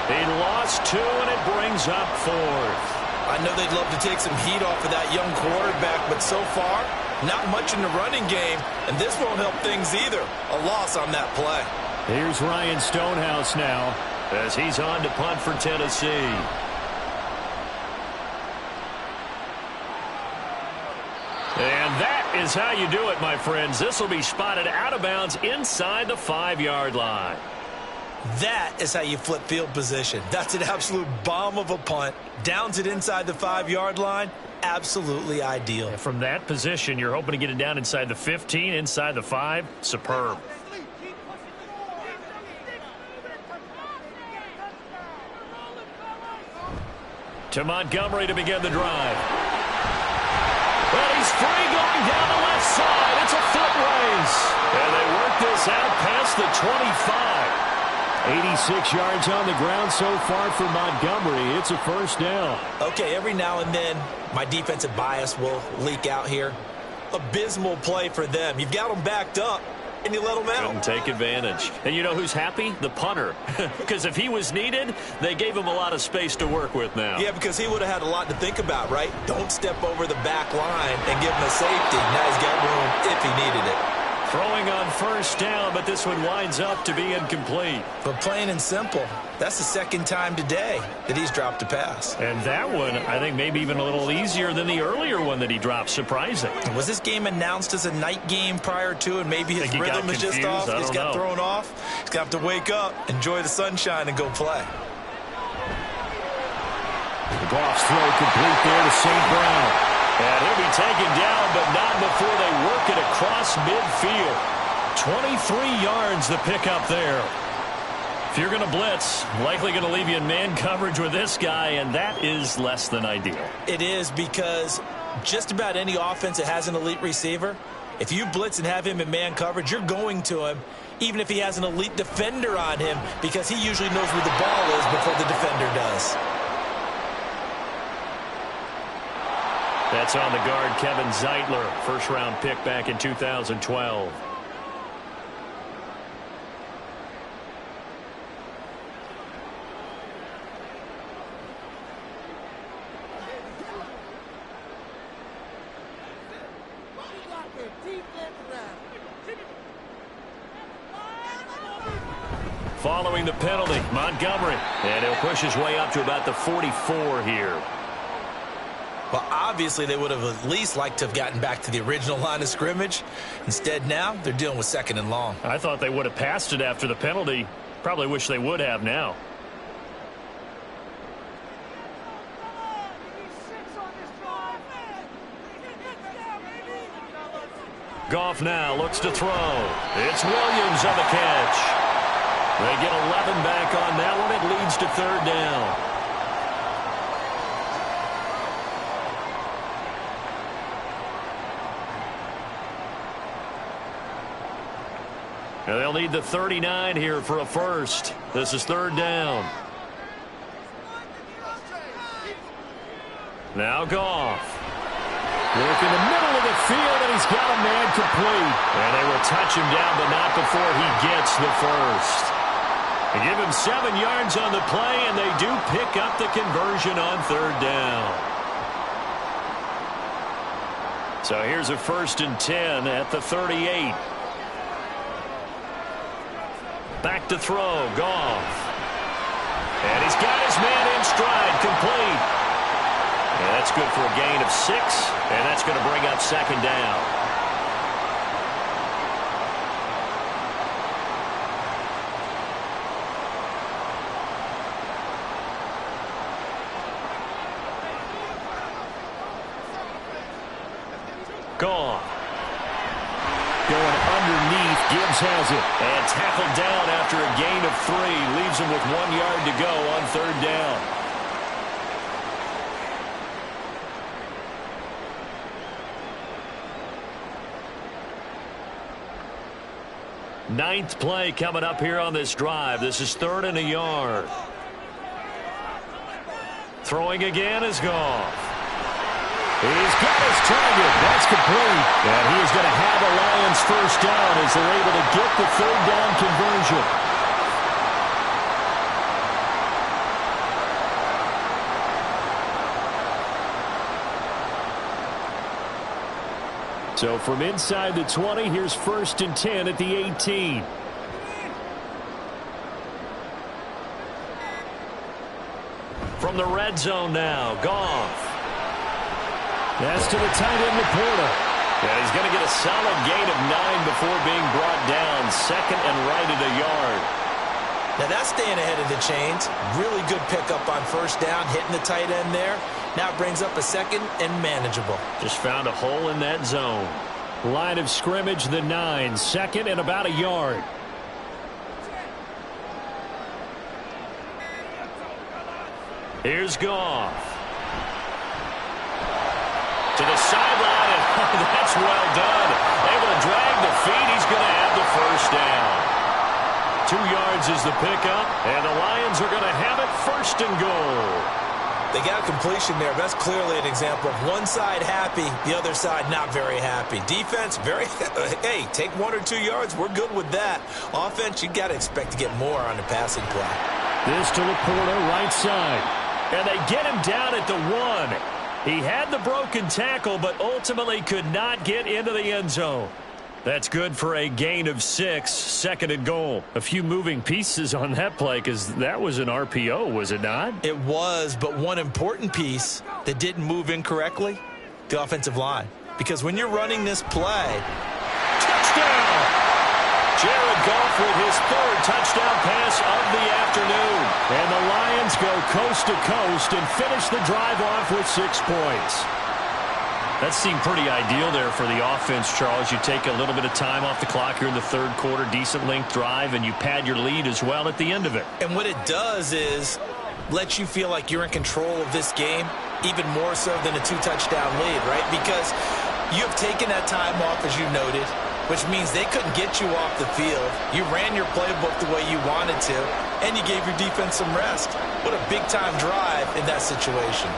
He lost 2, and it brings up 4th. I know they'd love to take some heat off of that young quarterback, but so far, not much in the running game, and this won't help things either. A loss on that play. Here's Ryan Stonehouse now, as he's on to punt for Tennessee. And that is how you do it, my friends. This will be spotted out of bounds inside the 5-yard line. That is how you flip field position. That's an absolute bomb of a punt. Downs it inside the 5-yard line. Absolutely ideal. And from that position, you're hoping to get it down inside the 15, inside the 5. Superb. To Montgomery to begin the drive. Well, he's free going down the left side. It's a foot race. And they work this out past the 25. 86 yards on the ground so far for Montgomery. It's a first down. Okay, every now and then, my defensive bias will leak out here. Abysmal play for them. You've got them backed up, and you let them out. Couldn't take advantage. And you know who's happy? The punter. Because if he was needed, they gave him a lot of space to work with now. Yeah, because he would have had a lot to think about, right? Don't step over the back line and give him a safety. Now he's got room if he needed it. Throwing on first down, but this one winds up to be incomplete. But plain and simple, that's the 2nd time today that he's dropped a pass. And that one, I think, maybe even a little easier than the earlier one that he dropped. Surprising. Was this game announced as a night game prior to, and maybe his rhythm is just off? He's got thrown off. He's got to wake up, enjoy the sunshine, and go play. The Goff's throw complete there to St. Brown. And he'll be taken down, but not before they work it across midfield. 23 yards the pickup there. If you're going to blitz, likely going to leave you in man coverage with this guy, and that is less than ideal. It is, because just about any offense that has an elite receiver, if you blitz and have him in man coverage, you're going to him, even if he has an elite defender on him, because he usually knows where the ball is before the defender does. That's on the guard, Kevin Zeitler, first-round pick back in 2012. Following the penalty, Montgomery, and he'll push his way up to about the 44 here. Well, obviously, they would have at least liked to have gotten back to the original line of scrimmage. Instead, now they're dealing with 2nd and long. I thought they would have passed it after the penalty. Probably wish they would have now. Goff now looks to throw. It's Williams on the catch. They get 11 back on that one. It leads to 3rd down. And they'll need the 39 here for a first. This is 3rd down. Now Goff. Work in the middle of the field, and he's got a man complete. And they will touch him down, but not before he gets the first. They give him 7 yards on the play, and they do pick up the conversion on 3rd down. So here's a 1st and 10 at the 38. Back to throw, Goff. And he's got his man in stride, complete. And that's good for a gain of 6, and that's going to bring up 2nd down. Goff. Going underneath, Gibbs has it. And tackled down after a gain of 3. Leaves him with 1 yard to go on 3rd down. Ninth play coming up here on this drive. This is 3rd and a yard. Throwing again is Goff. He's got his target. That's complete. And he is going to have a Lions 1st down as they're able to get the 3rd down conversion. So from inside the 20, here's 1st and 10 at the 18. From the red zone now, Goff. That's to the tight end, Laporta. Yeah, he's going to get a solid gain of 9 before being brought down. 2nd and right at a yard. Now that's staying ahead of the chains. Really good pickup on 1st down, hitting the tight end there. Now it brings up a 2nd and manageable. Just found a hole in that zone. Line of scrimmage, the 9. 2nd and about a yard. Here's Goff. To the sideline, and that's well done. Able to drag the feet. He's going to have the 1st down. 2 yards is the pickup, and the Lions are going to have it 1st and goal. They got completion there. That's clearly an example of one side happy, the other side not very happy. Defense, very, hey, take 1 or 2 yards. We're good with that. Offense, you got to expect to get more on the passing play. This to Laporta, right side. And they get him down at the 1. He had the broken tackle, but ultimately could not get into the end zone. That's good for a gain of 6, 2nd and goal. A few moving pieces on that play because that was an RPO, was it not? It was, but one important piece that didn't move incorrectly, the offensive line. Because when you're running this play, touchdown! Jared Goff with his 3rd touchdown pass of the afternoon. And the Lions go coast to coast and finish the drive off with 6 points. That seemed pretty ideal there for the offense, Charles. You take a little bit of time off the clock here in the 3rd quarter, decent length drive, and you pad your lead as well at the end of it. And what it does is let you feel like you're in control of this game, even more so than a 2-touchdown lead, right? Because you have taken that time off, as you noted, which means they couldn't get you off the field. You ran your playbook the way you wanted to, and you gave your defense some rest. What a big-time drive in that situation.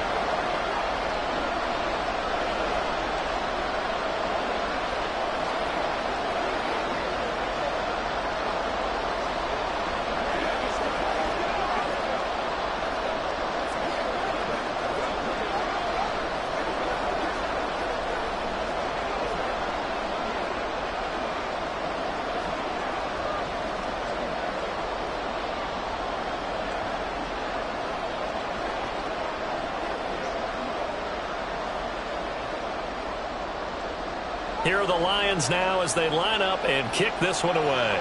Here are the Lions now as they line up and kick this one away.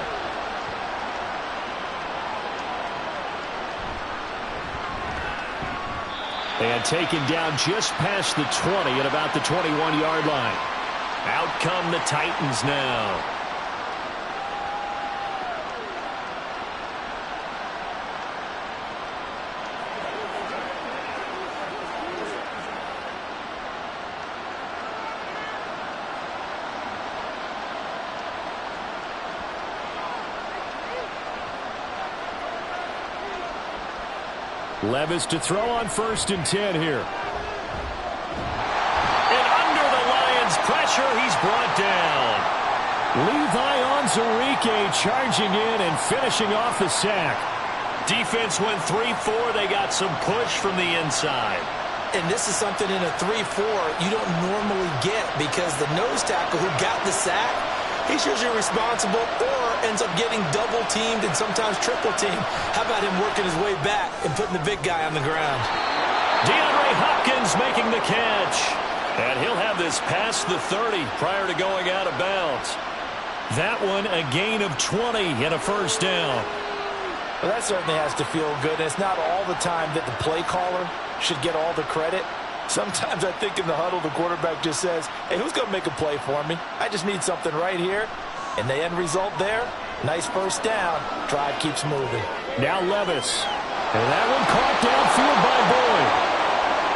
And taken down just past the 20 at about the 21-yard line. Out come the Titans now. Levis to throw on 1st and 10 here. pressure. He's brought down. Levi Onwuzurike charging in and finishing off the sack. Defense went 3-4. They got some push from the inside. And this is something in a 3-4 you don't normally get because the nose tackle who got the sack, he's usually responsible or ends up getting double-teamed and sometimes triple-teamed. How about him working his way back and putting the big guy on the ground? DeAndre Hopkins making the catch. And he'll have this past the 30 prior to going out of bounds. That one a gain of 20 and a first down. Well, that certainly has to feel good. And it's not all the time that the play caller should get all the credit. Sometimes I think in the huddle, the quarterback just says, hey, who's going to make a play for me? I just need something right here. And the end result there, nice first down. Drive keeps moving. Now Levis. And that one caught downfield by Boyd.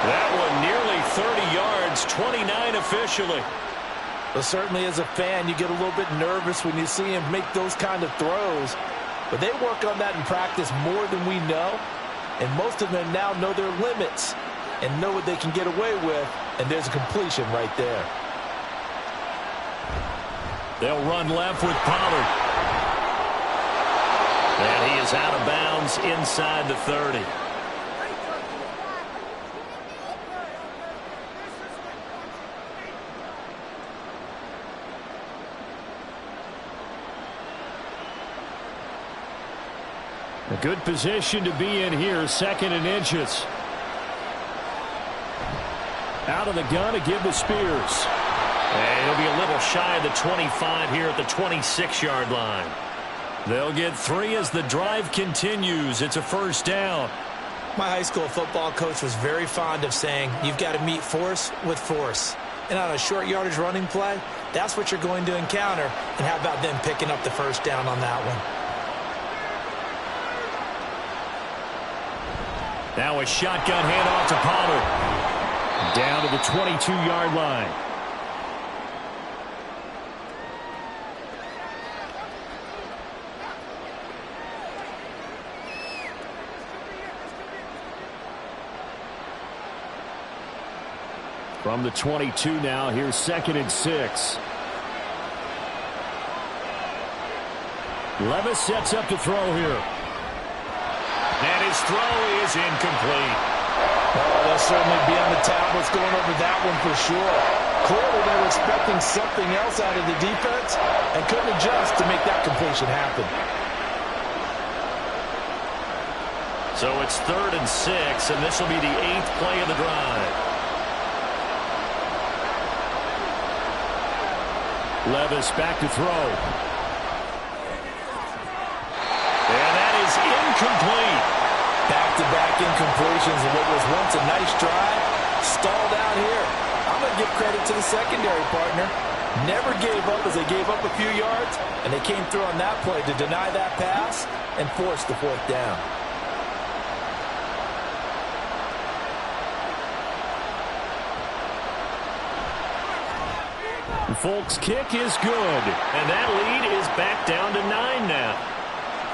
That one nearly 30 yards, 29 officially. Well, certainly as a fan, you get a little bit nervous when you see him make those kind of throws. But they work on that in practice more than we know. And most of them now know their limits and know what they can get away with. And there's a completion right there. They'll run left with Pollard. And he is out of bounds inside the 30. A good position to be in here, 2nd and inches. Out of the gun to give to Spears. And he'll be a little shy of the 25 here at the 26-yard line. They'll get 3 as the drive continues. It's a first down. My high school football coach was very fond of saying, you've got to meet force with force. And on a short yardage running play, that's what you're going to encounter. And how about them picking up the first down on that one? Now a shotgun handoff to Pollard. Down to the 22-yard line. From the 22 now, here's 2nd and 6. Levis sets up to throw here. And his throw is incomplete. Oh, they'll certainly be on the tablets going over that one for sure. Clearly they were expecting something else out of the defense and couldn't adjust to make that completion happen. So it's 3rd and 6, and this will be the 8th play of the drive. Levis back to throw. And that is incomplete. Back-to-back incompletions of what was once a nice drive. Stalled out here. I'm going to give credit to the secondary partner. Never gave up as they gave up a few yards, and they came through on that play to deny that pass and force the 4th down. Folks' kick is good. And that lead is back down to 9 now.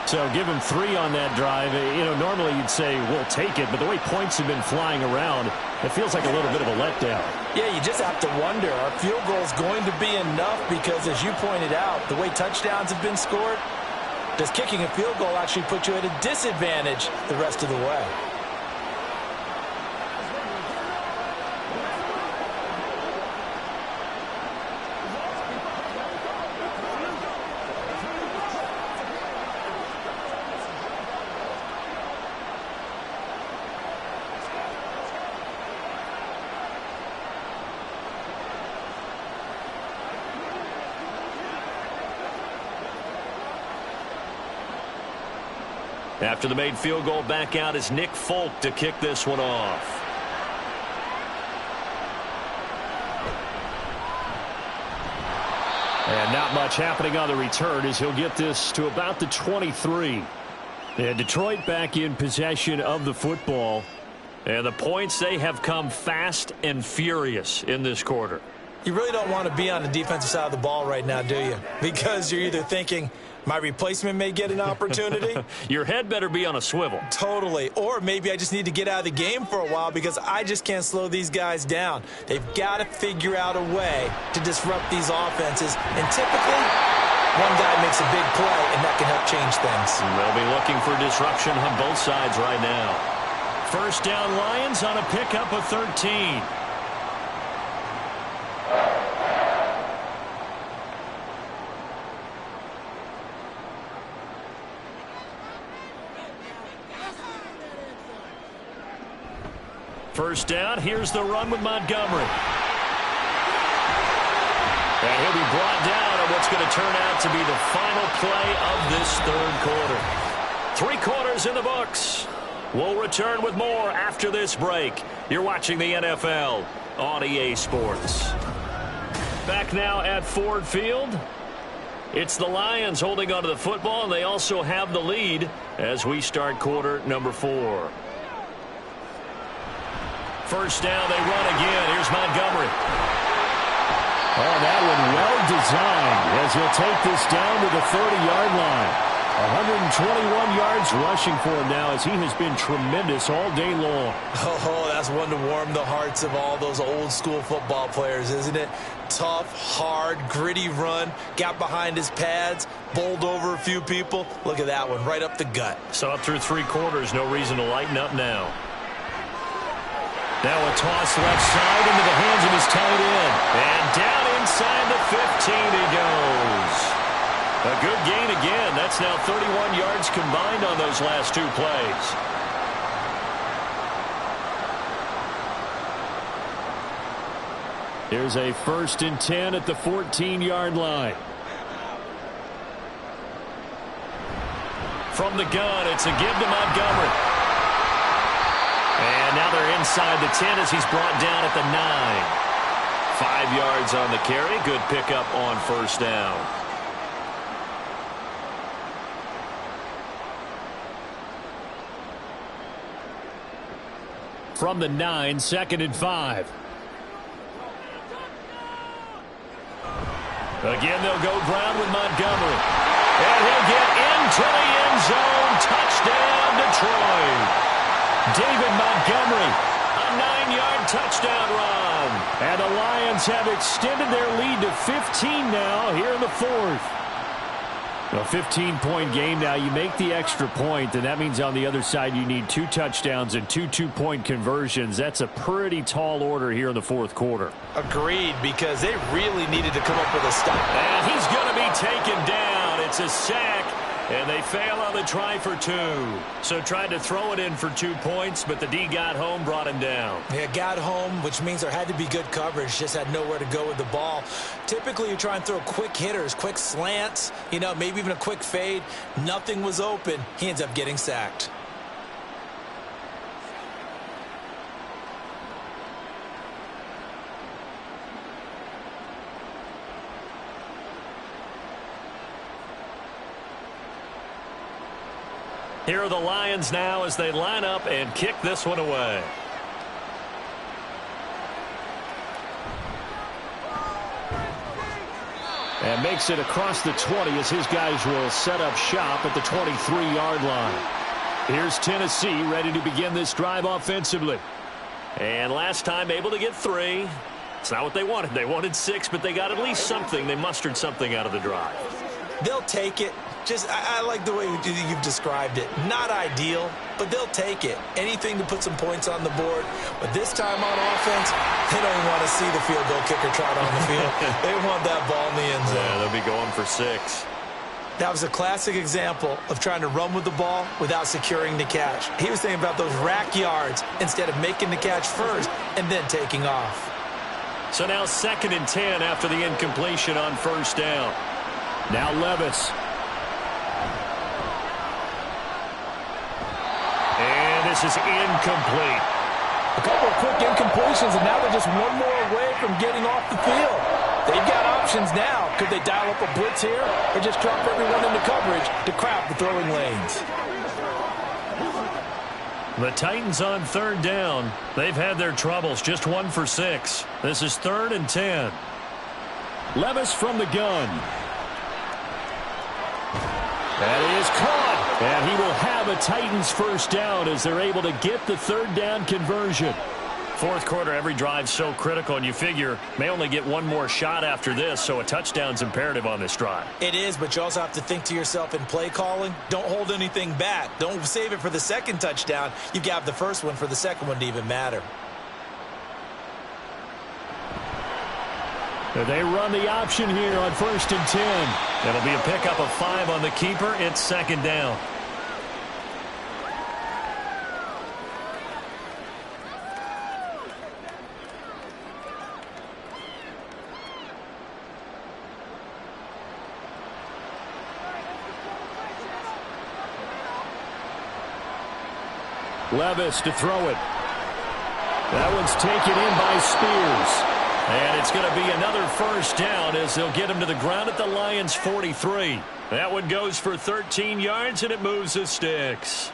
So give them 3 on that drive. You know, normally you'd say, we'll take it, but the way points have been flying around, it feels like a little bit of a letdown. Yeah, you just have to wonder, are field goals going to be enough? Because as you pointed out, the way touchdowns have been scored, does kicking a field goal actually put you at a disadvantage the rest of the way? After the made field goal, back out is Nick Folk to kick this one off. And not much happening on the return as he'll get this to about the 23. And Detroit back in possession of the football. And the points, they have come fast and furious in this quarter. You really don't want to be on the defensive side of the ball right now, do you? Because you're either thinking, My replacement may get an opportunity. Your head better be on a swivel. Totally. Or maybe I just need to get out of the game for a while because I just can't slow these guys down. They've got to figure out a way to disrupt these offenses. And typically, one guy makes a big play, and that can help change things. They'll be looking for disruption on both sides right now. First down, Lions on a pickup of 13. First down, here's the run with Montgomery. And he'll be brought down on what's going to turn out to be the final play of this third quarter. 3 quarters in the books. We'll return with more after this break. You're watching the NFL on EA Sports. Back now at Ford Field. It's the Lions holding onto the football, and they also have the lead as we start quarter number 4. First down, they run again. Here's Montgomery. Oh, that one well designed as he'll take this down to the 30-yard line. 121 yards rushing for him now as he has been tremendous all day long. Oh, that's one to warm the hearts of all those old-school football players, isn't it? Tough, hard, gritty run. Got behind his pads, bowled over a few people. Look at that one, right up the gut. So up through 3 quarters, no reason to lighten up now. Now a toss left side into the hands of his tight end. And down inside the 15 he goes. A good gain again. That's now 31 yards combined on those last 2 plays. Here's a 1st and 10 at the 14-yard line. From the gun, it's a give to Montgomery. And now they're inside the 10 as he's brought down at the 9. 5 yards on the carry. Good pickup on first down. From the 9, 2nd and 5. Again, they'll go ground with Montgomery. And he'll get into the end zone. Touchdown, Detroit. David Montgomery, a 9-yard touchdown run. And the Lions have extended their lead to 15 now here in the 4th. A 15-point game now. You make the extra point, and that means on the other side you need 2 touchdowns and 2 two-point conversions. That's a pretty tall order here in the 4th quarter. Agreed, because they really needed to come up with a stop. And he's going to be taken down. It's a sack. And they fail on the try for 2. So tried to throw it in for 2 points, but the D got home, brought him down. Yeah, got home, which means there had to be good coverage. Just had nowhere to go with the ball. Typically, you try and throw quick hitters, quick slants, maybe even a quick fade. Nothing was open. He ends up getting sacked. Here are the Lions now as they line up and kick this one away. And makes it across the 20 as his guys will set up shop at the 23-yard line. Here's Tennessee ready to begin this drive offensively. And last time able to get 3. It's not what they wanted. They wanted 6, but they got at least something. They mustered something out of the drive. They'll take it. I like the way you've described it. Not ideal, but they'll take it. Anything to put some points on the board. But this time on offense, they don't want to see the field goal kicker trot on the field. They want that ball in the end zone. Yeah, they'll be going for 6. That was a classic example of trying to run with the ball without securing the catch. He was thinking about those rack yards instead of making the catch first and then taking off. So now 2nd and 10 after the incompletion on first down. Now Levis. And this is incomplete. A couple of quick incompletions, and now they're just one more away from getting off the field. They've got options now. Could they dial up a blitz here or just drop everyone into coverage to crowd the throwing lanes? The Titans on 3rd down. They've had their troubles, just 1 for 6. This is 3rd and 10. Levis from the gun. That is caught. And he will have a Titans first down as they're able to get the third down conversion. Fourth quarter, every drive's so critical, and you figure may only get one more shot after this, so a touchdown's imperative on this drive. It is, but you also have to think to yourself in play calling, don't hold anything back. Don't save it for the second touchdown. You've got the first one for the second one to even matter. They run the option here on 1st and 10. It'll be a pickup of 5 on the keeper. It's second down. Levis to throw it. That one's taken in by Spears. And it's going to be another first down as they'll get him to the ground at the Lions' 43. That one goes for 13 yards, and it moves the sticks.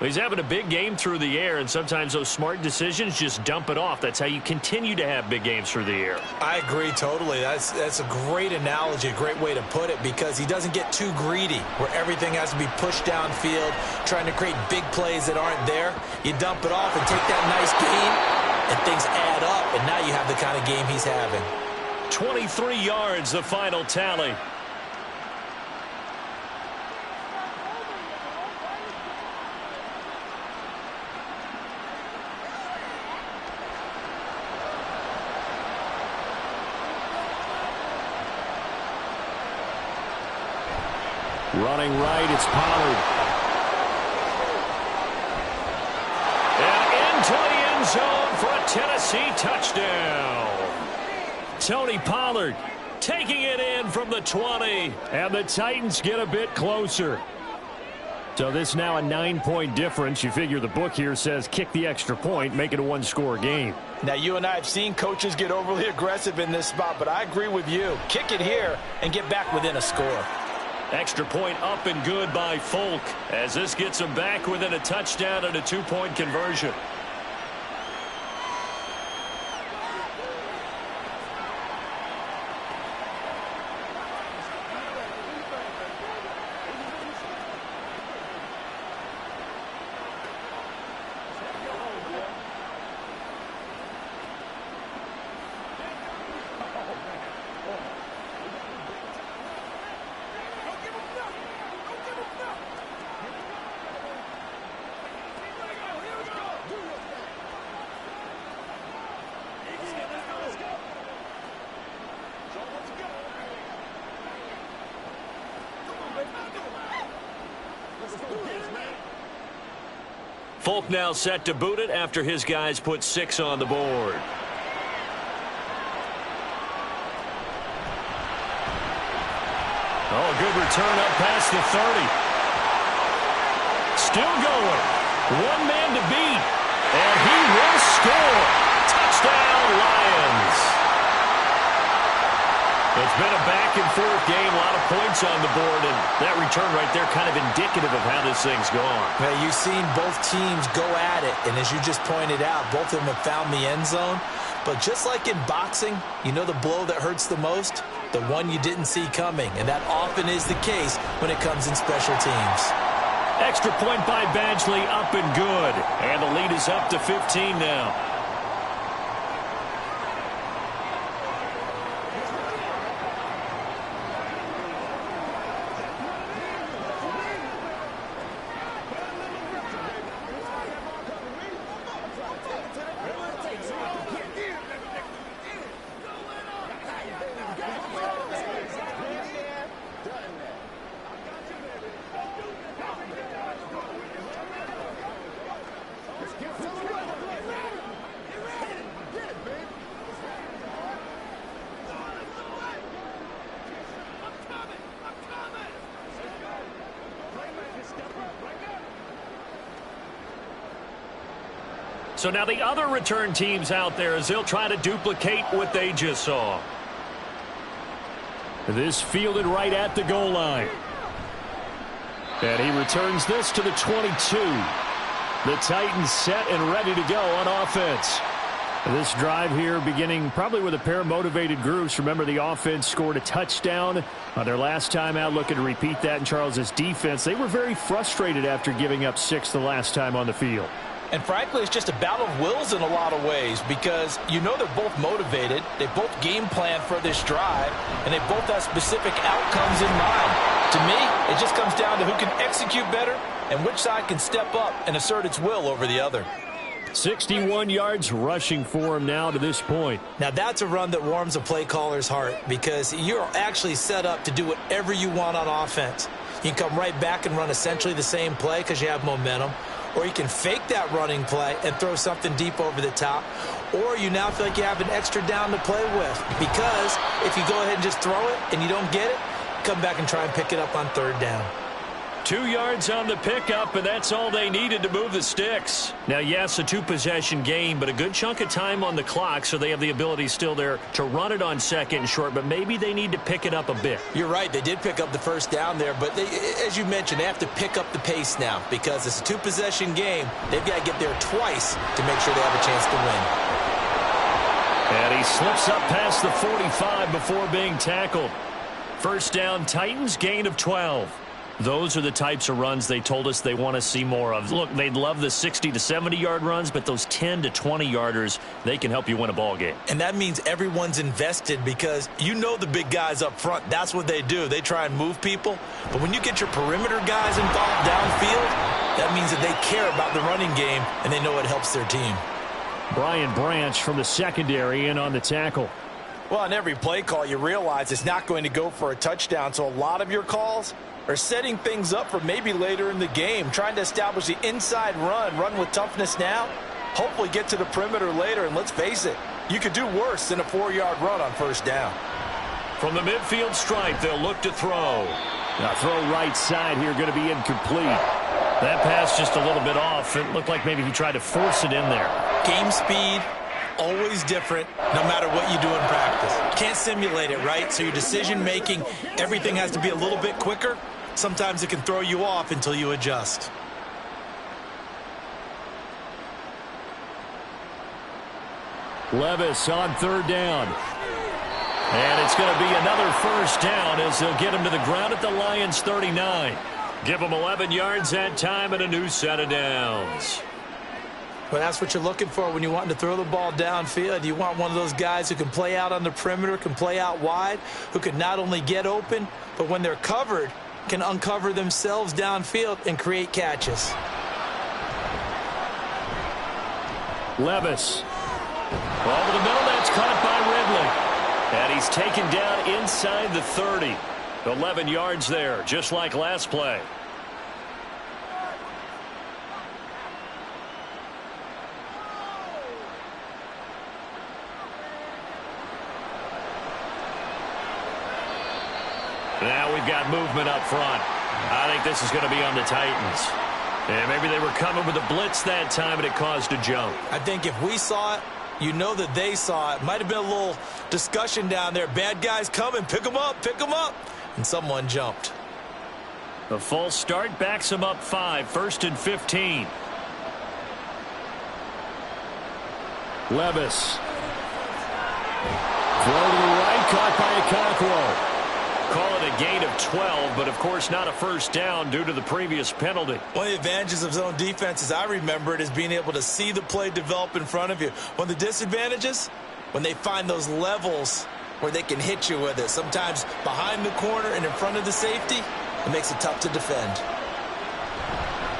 He's having a big game through the air, and sometimes those smart decisions just dump it off. That's how you continue to have big games through the air. I agree totally. That's a great analogy, a great way to put it, because he doesn't get too greedy where everything has to be pushed downfield, trying to create big plays that aren't there. You dump it off and take that nice gain, and things add up, and now you have the kind of game he's having. 23 yards, the final tally. Running right, it's Pollard. And into the end zone for a Tennessee touchdown. Tony Pollard taking it in from the 20. And the Titans get a bit closer. So this now a 9-point difference. You figure the book here says kick the extra point, make it a one-score game. Now, you and I have seen coaches get overly aggressive in this spot, but I agree with you. Kick it here and get back within a score. Extra point up and good by Folk as this gets him back within a touchdown and a 2-point conversion. Folk now set to boot it after his guys put 6 on the board. Oh, good return up past the 30. Still going. One man to beat. And he will score. Touchdown, Lions. It's been a back-and-forth game, a lot of points on the board, and that return right there kind of indicative of how this thing's gone. Now, you've seen both teams go at it, and as you just pointed out, both of them have found the end zone. But just like in boxing, you know the blow that hurts the most? The one you didn't see coming, and that often is the case when it comes in special teams. Extra point by Badgley, up and good. And the lead is up to 15 now. So now the other return teams out there as they'll try to duplicate what they just saw. This fielded right at the goal line. And he returns this to the 22. The Titans set and ready to go on offense. This drive here beginning probably with a pair of motivated groups. Remember, the offense scored a touchdown on their last time out, looking to repeat that in Charles's defense. They were very frustrated after giving up 6 the last time on the field. And frankly, it's just a battle of wills in a lot of ways because you know they're both motivated. They both game plan for this drive, and they both have specific outcomes in mind. To me, it just comes down to who can execute better and which side can step up and assert its will over the other. 61 yards rushing for him now to this point. Now, that's a run that warms a play caller's heart because you're actually set up to do whatever you want on offense. You can come right back and run essentially the same play because you have momentum. Or you can fake that running play and throw something deep over the top. Or you now feel like you have an extra down to play with. Because if you go ahead and just throw it and you don't get it, come back and try and pick it up on 3rd down. 2 yards on the pickup, and that's all they needed to move the sticks. Now, yes, a 2-possession game, but a good chunk of time on the clock, so they have the ability still there to run it on 2nd and short, but maybe they need to pick it up a bit. You're right. They did pick up the 1st down there, but as you mentioned, they have to pick up the pace now because it's a 2-possession game. They've got to get there twice to make sure they have a chance to win. And he slips up past the 45 before being tackled. 1st down, Titans, gain of 12. Those are the types of runs they told us they want to see more of. Look, they'd love the 60 to 70-yard runs, but those 10 to 20-yarders, they can help you win a ball game. And that means everyone's invested because you know the big guys up front. That's what they do. They try and move people. But when you get your perimeter guys involved downfield, that means that they care about the running game, and they know it helps their team. Brian Branch from the secondary in on the tackle. Well, on every play call, you realize it's not going to go for a touchdown, so a lot of your calls are setting things up for maybe later in the game, trying to establish the inside run with toughness now, hopefully get to the perimeter later, and let's face it, you could do worse than a 4-yard run on 1st down. From the midfield stripe, they'll look to throw. Now throw right side here, going to be incomplete. That pass just a little bit off. It looked like maybe he tried to force it in there. Game speed, always different, no matter what you do in practice. Can't simulate it, right? So your decision-making, everything has to be a little bit quicker. Sometimes it can throw you off until you adjust. Levis on 3rd down. And it's going to be another 1st down as they'll get him to the ground at the Lions' 39. Give him 11 yards that time and a new set of downs. Well, that's what you're looking for when you want to throw the ball downfield. You want one of those guys who can play out on the perimeter, can play out wide, who can not only get open, but when they're covered, can uncover themselves downfield and create catches. Levis. Over the middle, that's caught by Ridley. And he's taken down inside the 30. 11 yards there, just like last play. Now we've got movement up front. I think this is going to be on the Titans. And maybe they were coming with a blitz that time and it caused a jump. I think if we saw it, you know that they saw it. Might have been a little discussion down there. Bad guys coming, pick them up, pick them up. And someone jumped. The false start backs him up 5, 1st and 15. Levis. Throw to the right, caught by Okonkwo. Call it a gain of 12, but of course not a 1st down due to the previous penalty. One of the advantages of zone defense, as I remember it, is being able to see the play develop in front of you. One of the disadvantages, when they find those levels where they can hit you with it. Sometimes behind the corner and in front of the safety, it makes it tough to defend.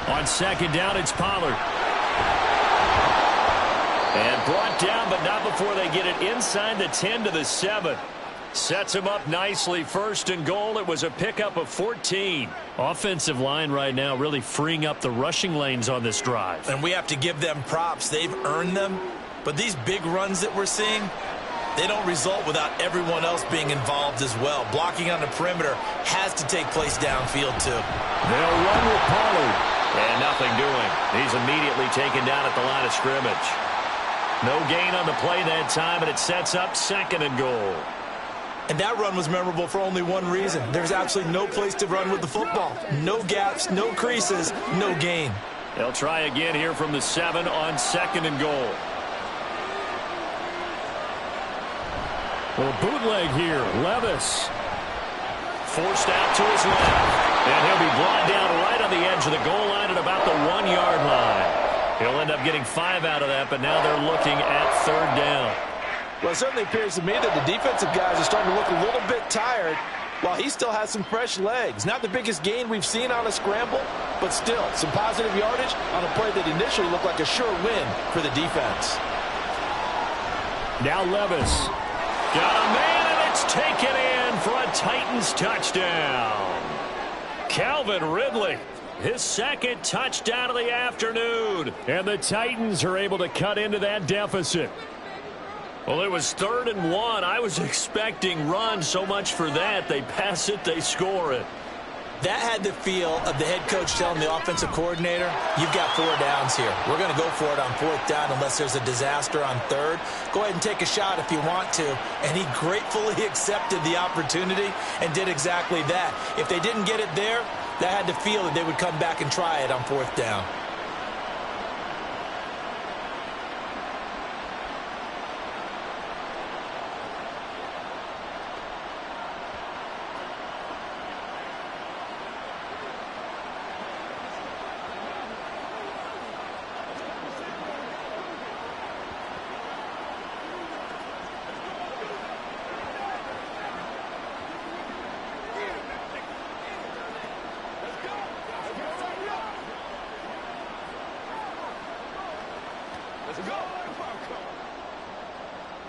On 2nd down, it's Pollard. And brought down, but not before they get it inside the 10 to the 7. Sets him up nicely. 1st and goal. It was a pickup of 14. Offensive line right now really freeing up the rushing lanes on this drive. And we have to give them props. They've earned them. But these big runs that we're seeing, they don't result without everyone else being involved as well. Blocking on the perimeter has to take place downfield too. They'll run with Pollard. And nothing doing. He's immediately taken down at the line of scrimmage. No gain on the play that time, and it sets up 2nd and goal. And that run was memorable for only one reason. There's absolutely no place to run with the football. No gaps, no creases, no gain. They'll try again here from the 7 on 2nd and goal. A bootleg here. Levis. Forced out to his left. And he'll be brought down right on the edge of the goal line at about the 1-yard line. He'll end up getting 5 out of that, but now they're looking at 3rd down. Well, it certainly appears to me that the defensive guys are starting to look a little bit tired while he still has some fresh legs. Not the biggest gain we've seen on a scramble, but still some positive yardage on a play that initially looked like a sure win for the defense. Now Levis. Got a man, and it's taken in for a Titans touchdown. Calvin Ridley, his 2nd touchdown of the afternoon. And the Titans are able to cut into that deficit. Well, it was 3rd and 1. I was expecting run, so much for that. They pass it, they score it. That had the feel of the head coach telling the offensive coordinator, you've got 4 downs here. We're going to go for it on 4th down unless there's a disaster on 3rd. Go ahead and take a shot if you want to. And he gratefully accepted the opportunity and did exactly that. If they didn't get it there, that had the feel that they would come back and try it on 4th down.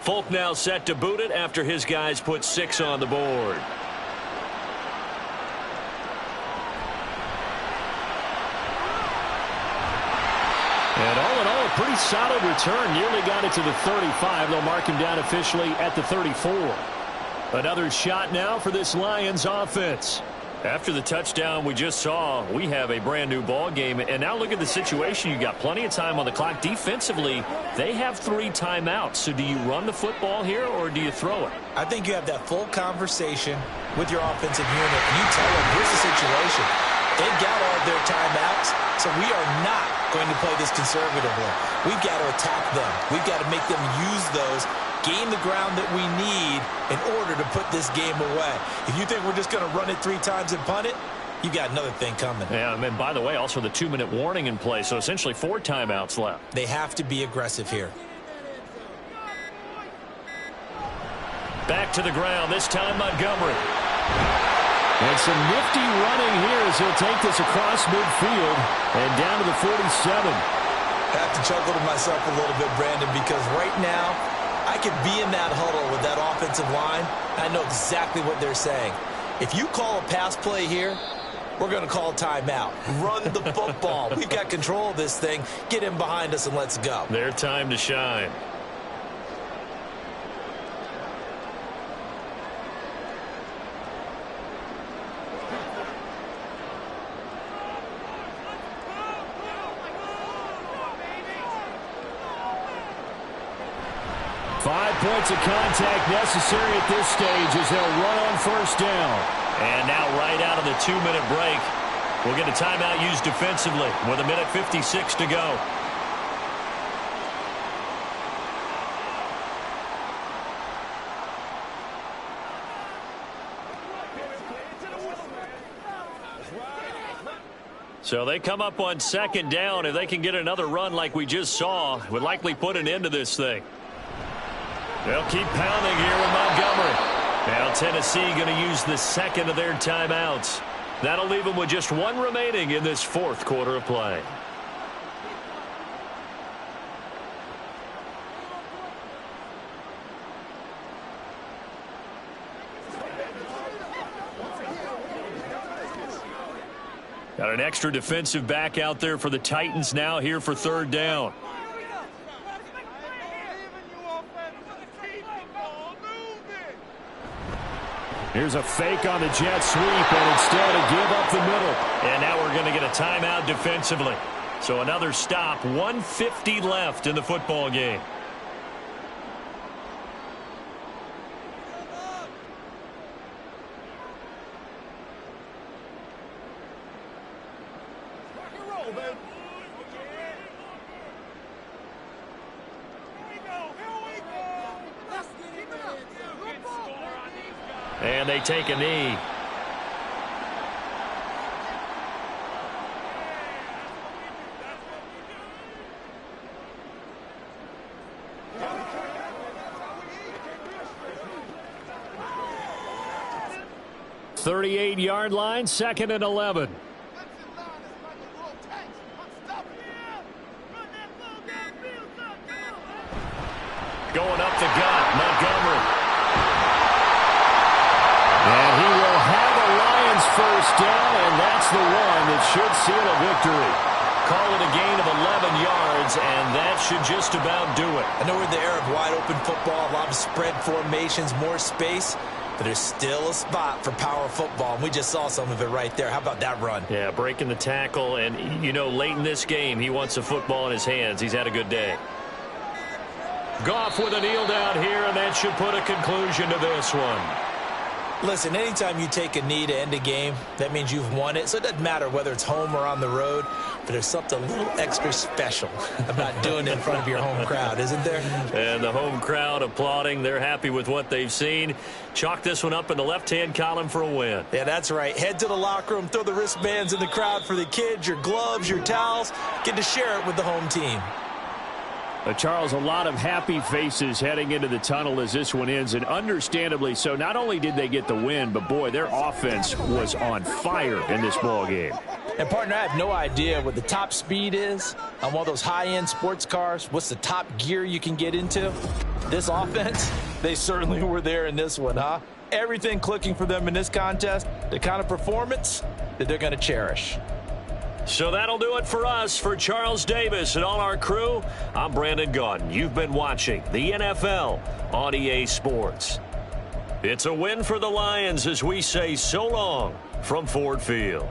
Folk now set to boot it after his guys put 6 on the board. And all in all, a pretty solid return. Nearly got it to the 35. They'll mark him down officially at the 34. Another shot now for this Lions offense. After the touchdown we just saw, we have a brand new ball game. And now look at the situation. You got plenty of time on the clock. Defensively, they have 3 timeouts. So do you run the football here or do you throw it? I think you have that full conversation with your offensive unit. And you tell them, here's the situation. They've got all of their timeouts, so we are not going to play this conservatively. We've got to attack them. We've got to make them use those, gain the ground that we need in order to put this game away. If you think we're just going to run it 3 times and punt it, you got another thing coming. Yeah, and by the way, also the 2-minute warning in play, so essentially 4 timeouts left. They have to be aggressive here. Back to the ground, this time Montgomery. And some nifty running here as he'll take this across midfield and down to the 47. I have to chuckle to myself a little bit, Brandon, because right now I could be in that huddle with that offensive line. I know exactly what they're saying. If you call a pass play here, we're going to call timeout. Run the football. We've got control of this thing. Get in behind us and let's go. Their time to shine. Points of contact necessary at this stage as they'll run on 1st down. And now right out of the 2-minute break, we'll get a timeout used defensively with 1:56 to go. So they come up on 2nd down. If they can get another run like we just saw, would likely put an end to this thing. They'll keep pounding here with Montgomery. Now Tennessee going to use the 2nd of their timeouts. That'll leave them with just 1 remaining in this 4th quarter of play. Got an extra defensive back out there for the Titans now here for 3rd down. Here's a fake on the jet sweep, and instead a give up the middle. And now we're going to get a timeout defensively. So another stop, 1:50 left in the football game. And they take a knee. .38-yard line, 2nd and 11. Going up the gut, Montgomery. And he will have a Lions first down, and that's the one that should seal a victory. Call it a gain of 11 yards, and that should just about do it. I know we're in the era of wide-open football, a lot of spread formations, more space, but there's still a spot for power football, and we just saw some of it right there. How about that run? Yeah, breaking the tackle, and, you know, late in this game, he wants the football in his hands. He's had a good day. Goff with a kneel down here, and that should put a conclusion to this one. Listen, anytime you take a knee to end a game, that means you've won it. So it doesn't matter whether it's home or on the road, but there's something a little extra special about doing it in front of your home crowd, isn't there? And the home crowd applauding. They're happy with what they've seen. Chalk this one up in the left-hand column for a win. Yeah, that's right. Head to the locker room, throw the wristbands in the crowd for the kids, your gloves, your towels. Get to share it with the home team. Charles, a lot of happy faces heading into the tunnel as this one ends, and understandably so. Not only did they get the win, but, boy, their offense was on fire in this ball game. And, partner, I have no idea what the top speed is on one of those high-end sports cars. What's the top gear you can get into? This offense, they certainly were there in this one, huh? Everything clicking for them in this contest, the kind of performance that they're going to cherish. So that'll do it for us. For Charles Davis and all our crew, I'm Brandon Gaudin. You've been watching the NFL on EA Sports. It's a win for the Lions as we say so long from Ford Field.